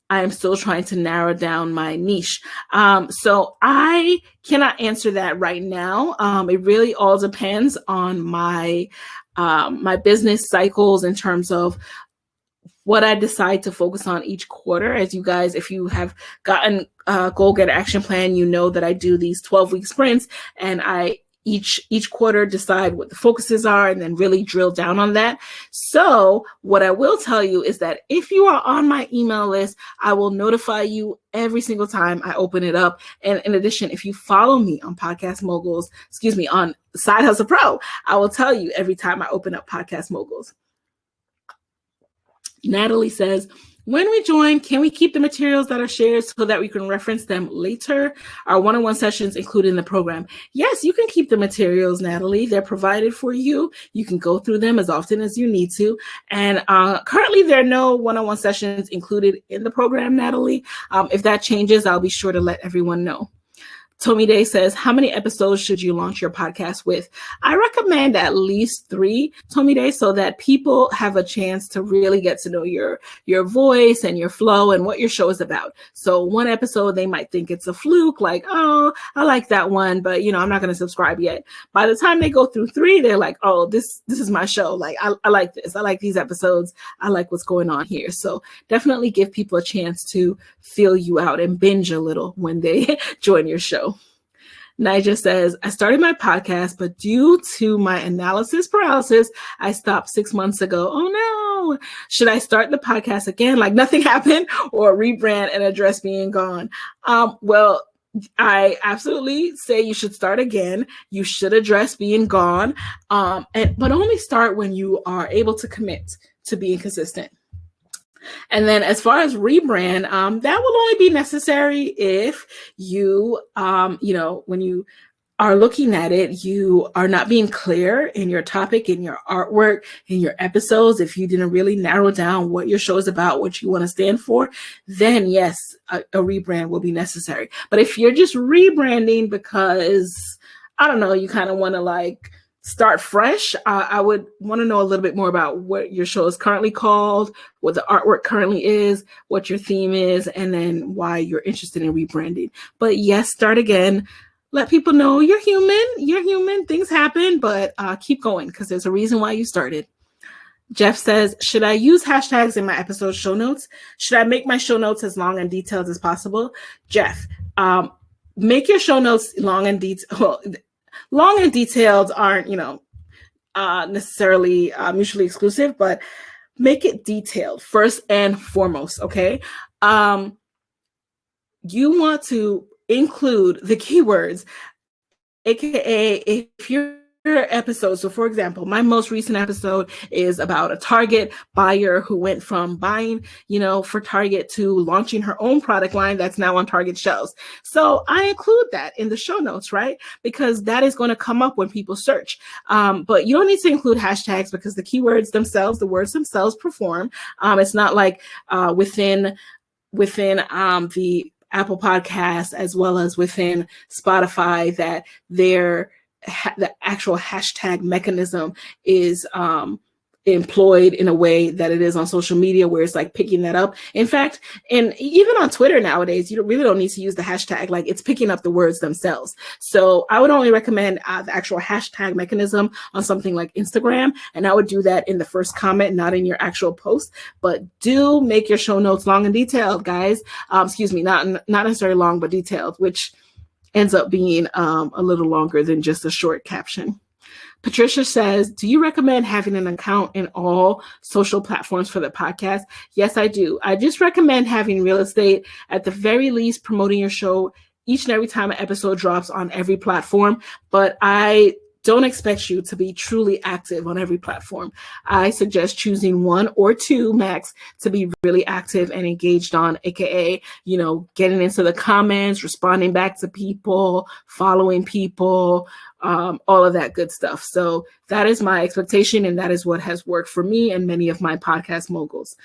I am still trying to narrow down my niche. So I cannot answer that right now. It really all depends on my business cycles in terms of what I decide to focus on each quarter. As you guys, if you have gotten a Goal Getter Action Plan, you know that I do these 12-week sprints, and I each quarter decide what the focuses are and then really drill down on that. So what I will tell you is that if you are on my email list, I will notify you every single time I open it up. And in addition, if you follow me on Podcast Moguls, on Side Hustle Pro, I will tell you every time I open up Podcast Moguls. Natalie says, when we join, can we keep the materials that are shared so that we can reference them later? Our one-on-one sessions included in the program. Yes, you can keep the materials, Natalie. They're provided for you. You can go through them as often as you need to. And currently, there are no one-on-one sessions included in the program, Natalie. If that changes, I'll be sure to let everyone know. Tommy Day says, how many episodes should you launch your podcast with? I recommend at least 3, Tommy Day, so that people have a chance to really get to know your voice and your flow and what your show is about. So one episode, they might think it's a fluke, like, oh, I like that one, but I'm not going to subscribe yet. By the time they go through 3, they're like, oh, this is my show. Like, I like this. I like these episodes. I like what's going on here. So definitely give people a chance to feel you out and binge a little when they join your show. Nigel says, I started my podcast, but due to my analysis paralysis, I stopped 6 months ago. Oh no. Should I start the podcast again like nothing happened, or rebrand and address being gone? Well, I absolutely say you should start again. You should address being gone, but only start when you are able to commit to being consistent. And then as far as rebrand, that will only be necessary if you, when you are looking at it, you are not being clear in your topic, in your artwork, in your episodes. If you didn't really narrow down what your show is about, what you want to stand for, then yes, a rebrand will be necessary. But if you're just rebranding because, I don't know, you kind of want to start fresh, I would want to know a little bit more about what your show is currently called, what the artwork currently is, what your theme is, and then why you're interested in rebranding. But yes, start again. Let people know you're human, things happen, but keep going because there's a reason why you started. Jeff says, should I use hashtags in my episode show notes? Should I make my show notes as long and detailed as possible? Jeff, make your show notes long and detailed. Well, long and detailed aren't, necessarily mutually exclusive, but make it detailed first and foremost, okay? You want to include the keywords, aka if your episode, so for example, my most recent episode is about a Target buyer who went from buying, for Target to launching her own product line that's now on Target shelves. So I include that in the show notes, right? Because that is going to come up when people search. But you don't need to include hashtags because the keywords themselves, the words themselves perform. It's not like within the Apple Podcasts as well as within Spotify that the actual hashtag mechanism is employed in a way that it is on social media where it's picking that up. In fact, and even on Twitter nowadays, you really don't need to use the hashtag, it's picking up the words themselves. So I would only recommend the actual hashtag mechanism on something like Instagram. And I would do that in the first comment, not in your actual post, but do make your show notes long and detailed, guys. Not necessarily long, but detailed, which ends up being a little longer than just a short caption. Patricia says, do you recommend having an account in all social platforms for the podcast? Yes, I do. I just recommend having real estate, at the very least, promoting your show each and every time an episode drops on every platform. But I don't expect you to be truly active on every platform. I suggest choosing 1 or 2 max to be really active and engaged on, aka, getting into the comments, responding back to people, following people, all of that good stuff. So that is my expectation, and that is what has worked for me and many of my podcast moguls.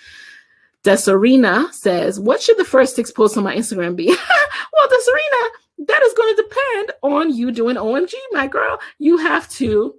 Desarina says, what should the first 6 posts on my Instagram be? Well, Desarina, that is going to depend on you doing OMG, my girl. You have to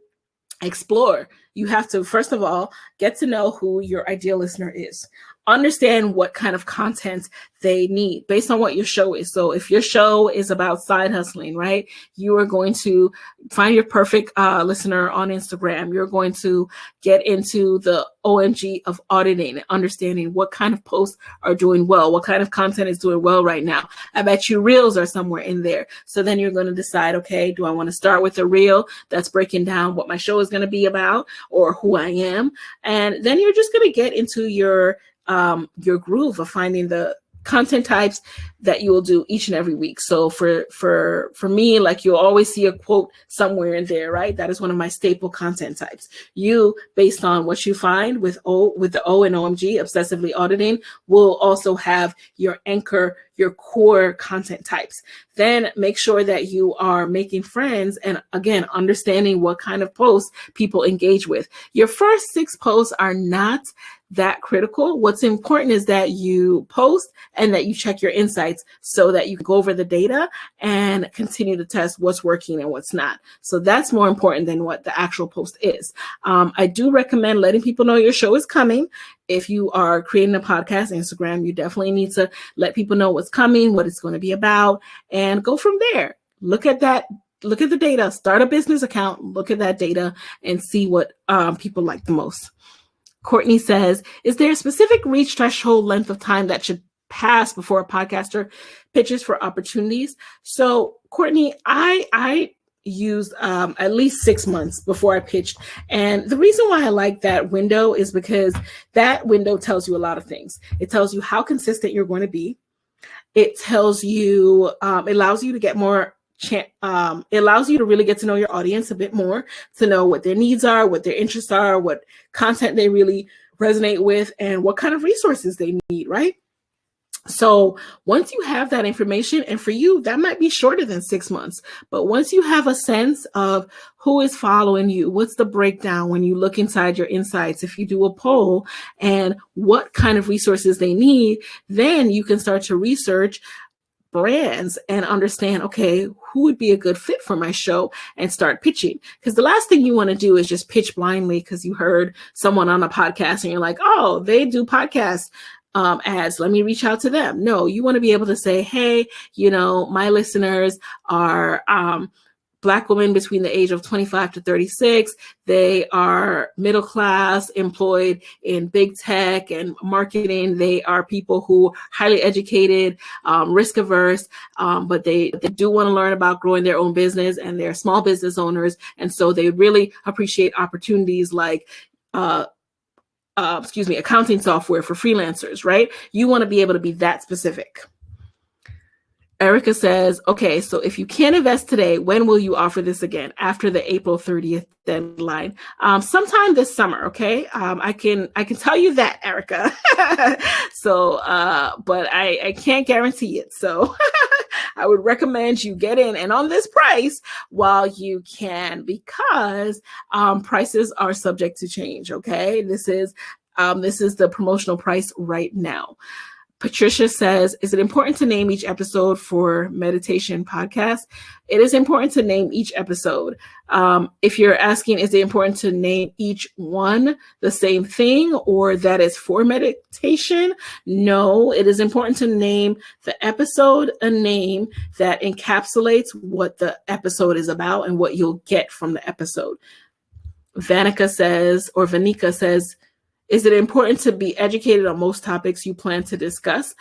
explore. You have to, first of all, get to know who your ideal listener is. Understand what kind of content they need based on what your show is. So if your show is about side hustling, right, you are going to find your perfect listener on Instagram. You're going to get into the OMG of auditing and understanding what kind of posts are doing well, what kind of content is doing well right now. I bet you reels are somewhere in there. So then you're going to decide, okay, do I want to start with a reel that's breaking down what my show is going to be about or who I am? And then you're just going to get into your groove of finding the content types that you will do each and every week. So for me, you'll always see a quote somewhere in there, right? That is one of my staple content types. You, based on what you find with the O and OMG, obsessively auditing, will also have your anchor, your core content types. Then make sure that you are making friends and, again, understanding what kind of posts people engage with. Your first 6 posts are not that critical. What's important is that you post and that you check your insights so that you can go over the data and continue to test what's working and what's not. So that's more important than what the actual post is. I do recommend letting people know your show is coming. If you are creating a podcast, Instagram, you definitely need to let people know what's coming, what it's going to be about, and go from there. Look at the data, start a business account, look at that data and see what people like the most. Courtney says, is there a specific reach threshold length of time that should pass before a podcaster pitches for opportunities? So Courtney, I used at least 6 months before I pitched. And the reason why I like that window is because that window tells you a lot of things. It tells you how consistent you're going to be. It tells you, it allows you to get more it allows you to really get to know your audience a bit more, to know what their needs are, what their interests are, what content they really resonate with, and what kind of resources they need, right? So once you have that information, and for you, that might be shorter than 6 months, but once you have a sense of who is following you, what's the breakdown when you look inside your insights, if you do a poll, and what kind of resources they need, then you can start to research brands and understand, okay, who would be a good fit for my show, and start pitching. Because the last thing you want to do is just pitch blindly because you heard someone on a podcast and you're like, oh, they do podcasts ads, let me reach out to them. No, you want to be able to say, hey, my listeners are Black women between the age of 25 to 36. They are middle class, employed in big tech and marketing. They are people who are highly educated, risk averse, but they do want to learn about growing their own business, and they're small business owners. And so they really appreciate opportunities like accounting software for freelancers, right? You want to be able to be that specific. Erica says, okay, so if you can't invest today, when will you offer this again? After the April 30th deadline? Sometime this summer, okay? I can tell you that, Erica. So, but I can't guarantee it. So I would recommend you get in and on this price while you can, because prices are subject to change, okay? This is the promotional price right now. Patricia says, is it important to name each episode for meditation podcast? It is important to name each episode. If you're asking, is it important to name each one the same thing or that is for meditation? No, it is important to name the episode a name that encapsulates what the episode is about and what you'll get from the episode. Vanika says, is it important to be educated on most topics you plan to discuss?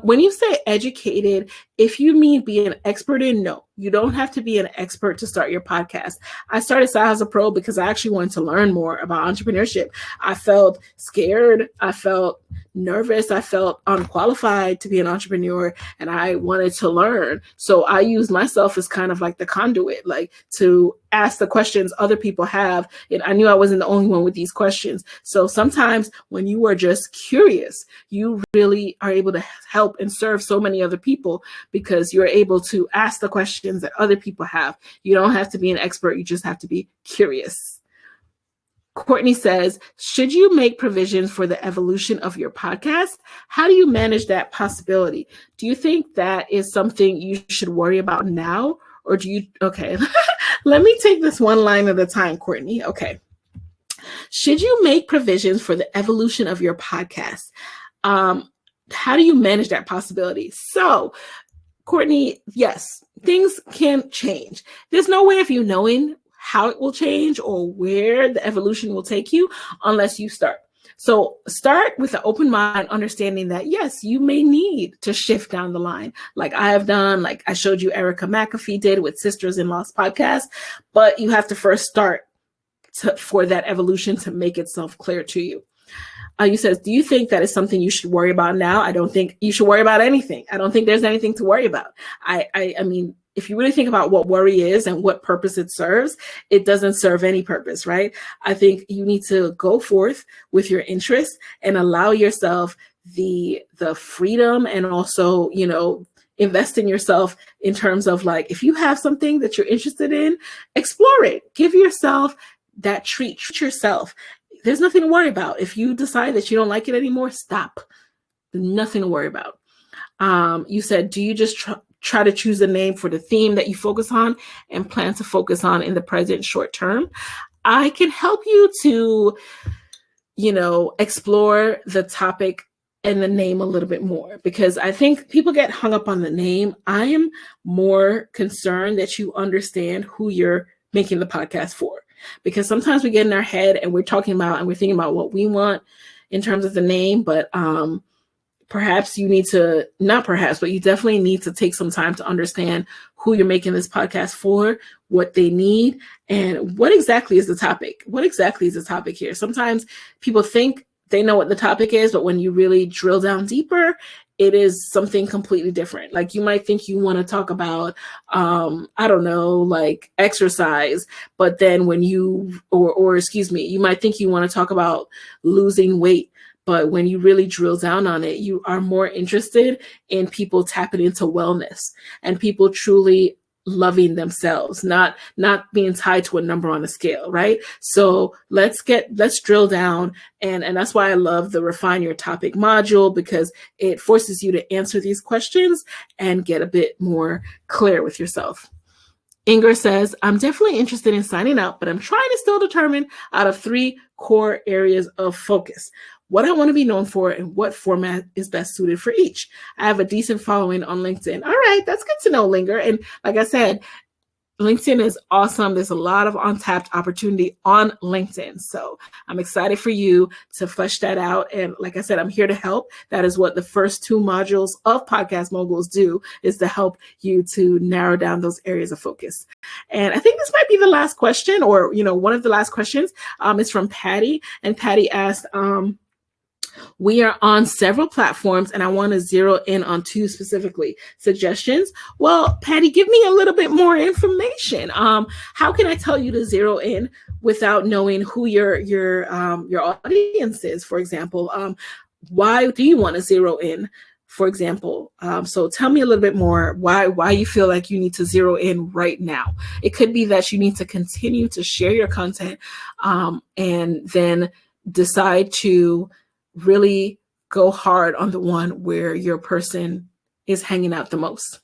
When you say educated, if you mean be an expert in, no, you don't have to be an expert to start your podcast. I started Side Hustle Pro because I actually wanted to learn more about entrepreneurship. I felt scared. I felt nervous. I felt unqualified to be an entrepreneur, and I wanted to learn. So I used myself as kind of like the conduit, like to ask the questions other people have. And I knew I wasn't the only one with these questions. So sometimes when you are just curious, you really are able to help and serve so many other people because you're able to ask the questions that other people have. You don't have to be an expert. You just have to be curious. Courtney says, should you make provisions for the evolution of your podcast? How do you manage that possibility? Do you think that is something you should worry about now? Or do you, okay, let me take this one line at a time, Courtney. Okay. Should you make provisions for the evolution of your podcast? How do you manage that possibility? So, Courtney, yes, things can change. There's no way of you knowing how it will change or where the evolution will take you unless you start. So start with an open mind, understanding that, yes, you may need to shift down the line like I have done, like I showed you Erica McAfee did with Sisters in Lost podcast, but you have to first start for that evolution to make itself clear to you. You says, do you think that is something you should worry about now? I don't think you should worry about anything. I don't think there's anything to worry about. I mean, if you really think about what worry is and what purpose it serves, it doesn't serve any purpose, right? I think you need to go forth with your interests and allow yourself the freedom and also, invest in yourself in terms of like, if you have something that you're interested in, explore it. Give yourself that treat yourself. there's nothing to worry about. If you decide that you don't like it anymore, stop. Nothing to worry about. You said, do you just try to choose a name for the theme that you focus on and plan to focus on in the present short term? I can help you to, explore the topic and the name a little bit more, because I think people get hung up on the name. I am more concerned that you understand who you're making the podcast for, because sometimes we get in our head and we're talking about and we're thinking about what we want in terms of the name, but perhaps you need to, not perhaps, but you definitely need to take some time to understand who you're making this podcast for, what they need, and what exactly is the topic. What exactly is the topic here? Sometimes people think they know what the topic is, but when you really drill down deeper, it is something completely different. Like, you might think you want to talk about, like exercise, but then when you, you might think you want to talk about losing weight, but when you really drill down on it, you are more interested in people tapping into wellness and people truly loving themselves, not being tied to a number on a scale, right? So let's drill down. And that's why I love the Refine Your Topic module, because it forces you to answer these questions and get a bit more clear with yourself. Inger says, I'm definitely interested in signing up, but I'm trying to still determine out of 3 core areas of focus what I want to be known for and what format is best suited for each. I have a decent following on LinkedIn. All right, that's good to know, Linger. And like I said, LinkedIn is awesome. There's a lot of untapped opportunity on LinkedIn. So I'm excited for you to flesh that out. And like I said, I'm here to help. That is what the first 2 modules of Podcast Moguls do, is to help you to narrow down those areas of focus. And I think this might be the last question, or, one of the last questions. It's from Patty. And Patty asked, we are on several platforms and I want to zero in on 2 specifically. Suggestions? Well, Patty, give me a little bit more information. How can I tell you to zero in without knowing who your audience is? For example, why do you want to zero in? For example, so tell me a little bit more why you feel like you need to zero in right now. It could be that you need to continue to share your content and then decide to really go hard on the one where your person is hanging out the most.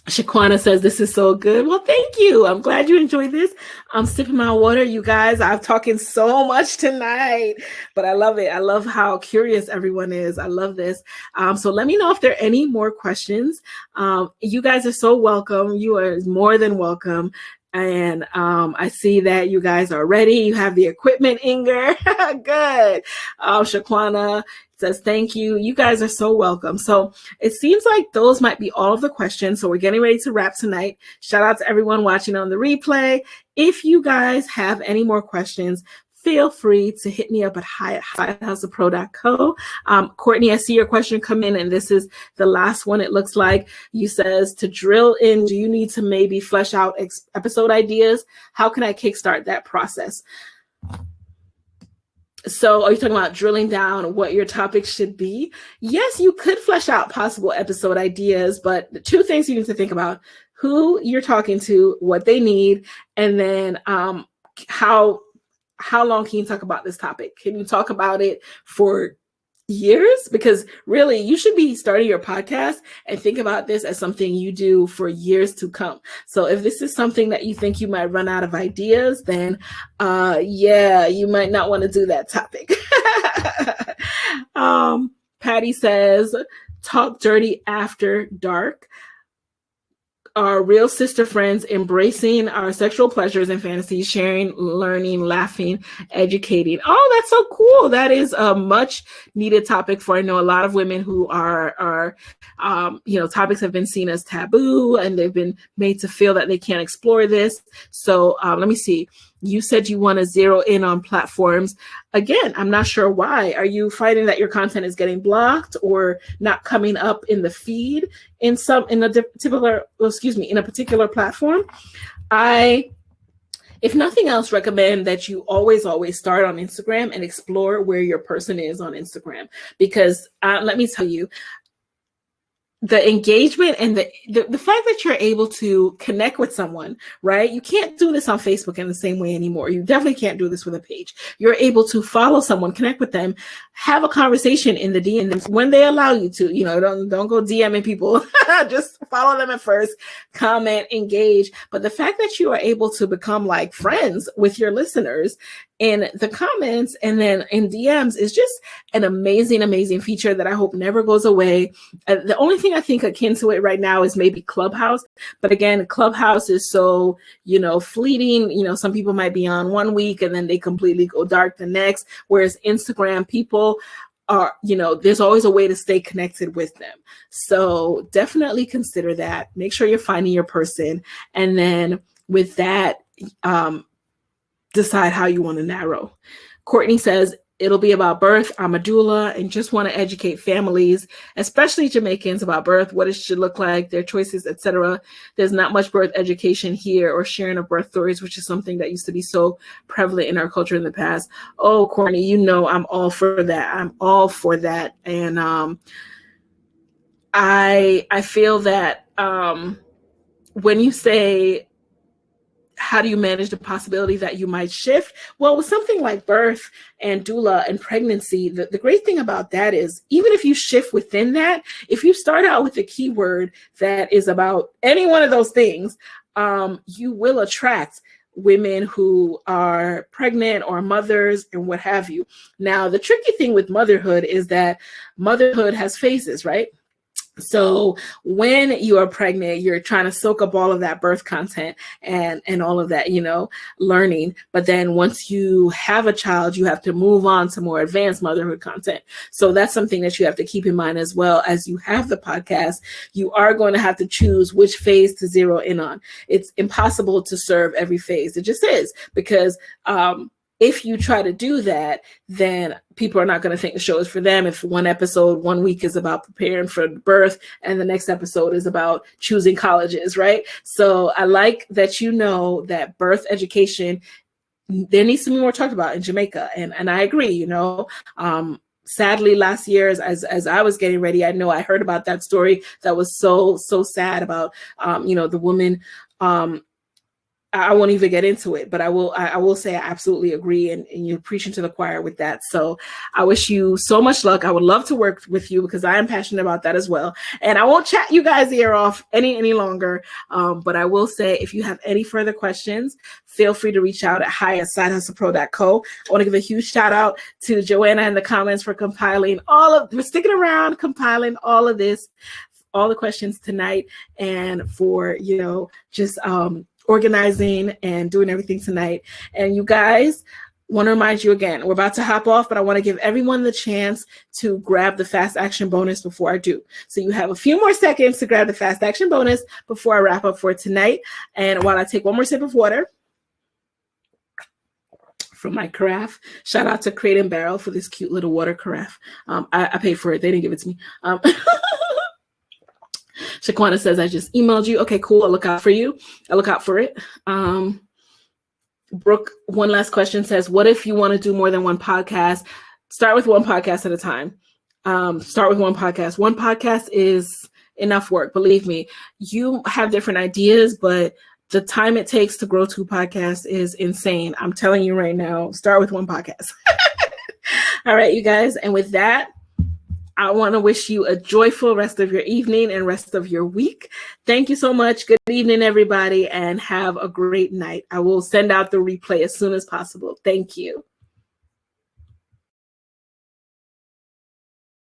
Shaquana says, this is so good. Well, thank you. I'm glad you enjoyed this. I'm sipping my water, you guys. I'm talking so much tonight, but I love it. I love how curious everyone is. I love this. So let me know if there are any more questions. You guys are so welcome. You are more than welcome. And I see that you guys are ready. You have the equipment, Inger. Good. Shaquana says, thank you. You guys are so welcome. So it seems like those might be all of the questions. So we're getting ready to wrap tonight. Shout out to everyone watching on the replay. If you guys have any more questions, feel free to hit me up at hi@sidehustlepro.co. Courtney, I see your question come in, and this is the last one, it looks like. You says, to drill in, do you need to maybe flesh out episode ideas? How can I kickstart that process? So are you talking about drilling down what your topic should be? Yes, you could flesh out possible episode ideas, but the 2 things you need to think about: who you're talking to, what they need, and then how long can you talk about this topic? Can you talk about it for years? Because really, you should be starting your podcast and think about this as something you do for years to come. So if this is something that you think you might run out of ideas, then you might not want to do that topic. Patty says, talk dirty after dark. Our real sister friends, embracing our sexual pleasures and fantasies, sharing, learning, laughing, educating. Oh, that's so cool. That is a much needed topic for, I know, a lot of women who are topics have been seen as taboo and they've been made to feel that they can't explore this. So let me see. You said you want to zero in on platforms. Again, I'm not sure why. Are you finding that your content is getting blocked or not coming up in the feed in a particular platform? I, if nothing else, recommend that you always start on Instagram and explore where your person is on Instagram. Because let me tell you, the engagement and the fact that you're able to connect with someone, right? You can't do this on Facebook in the same way anymore. You definitely can't do this with a page. You're able to follow someone, connect with them, have a conversation in the DMs when they allow you to. Don't go DMing people. Just follow them at first, comment, engage. But the fact that you are able to become like friends with your listeners in the comments and then in DMs is just an amazing, amazing feature that I hope never goes away. The only thing I think akin to it right now is maybe Clubhouse. But again, Clubhouse is so, fleeting. Some people might be on one week and then they completely go dark the next. Whereas Instagram, people are, there's always a way to stay connected with them. So definitely consider that. Make sure you're finding your person. And then with that, decide how you want to narrow. Courtney says, it'll be about birth. I'm a doula and just want to educate families, especially Jamaicans, about birth, what it should look like, their choices, etc. There's not much birth education here or sharing of birth stories, which is something that used to be so prevalent in our culture in the past. Oh, Courtney, I'm all for that. I'm all for that. And I feel that when you say, how do you manage the possibility that you might shift? Well, with something like birth and doula and pregnancy, the great thing about that is even if you shift within that, if you start out with a keyword that is about any one of those things, you will attract women who are pregnant or mothers and what have you. Now, the tricky thing with motherhood is that motherhood has phases, right? So when you are pregnant, you're trying to soak up all of that birth content and all of that, learning. But then once you have a child, you have to move on to more advanced motherhood content. So that's something that you have to keep in mind as well. As you have the podcast, you are going to have to choose which phase to zero in on. It's impossible to serve every phase. It just is, because if you try to do that, then people are not going to think the show is for them. If one episode, 1 week is about preparing for birth and the next episode is about choosing colleges, right? So I like that that birth education, there needs to be more talked about in Jamaica. And I agree, sadly, last year, as I was getting ready, I know I heard about that story that was so sad about, the woman. I won't even get into it, but I will say I absolutely agree, and you're preaching to the choir with that. So I wish you so much luck. I would love to work with you because I am passionate about that as well. And I won't chat you guys' ear off any longer. But I will say, if you have any further questions, feel free to reach out at hi@sidehustlepro.co. I want to give a huge shout out to Joanna in the comments for compiling we're sticking around, compiling all of this, all the questions tonight, and for, just, organizing and doing everything tonight. And you guys, want to remind you again, we're about to hop off, but I want to give everyone the chance to grab the fast action bonus before I do. So you have a few more seconds to grab the fast action bonus before I wrap up for tonight. And while I take one more sip of water from my carafe, shout out to Crate and Barrel for this cute little water carafe. I paid for it. They didn't give it to me. Shaquana says, I just emailed you. Okay, cool. I'll look out for you. I'll look out for it. Brooke, one last question, says, what if you want to do more than one podcast? Start with one podcast at a time. Start with one podcast. One podcast is enough work. Believe me, you have different ideas, but the time it takes to grow 2 podcasts is insane. I'm telling you right now, start with one podcast. All right, you guys. And with that, I want to wish you a joyful rest of your evening and rest of your week. Thank you so much. Good evening, everybody, and have a great night. I will send out the replay as soon as possible. Thank you.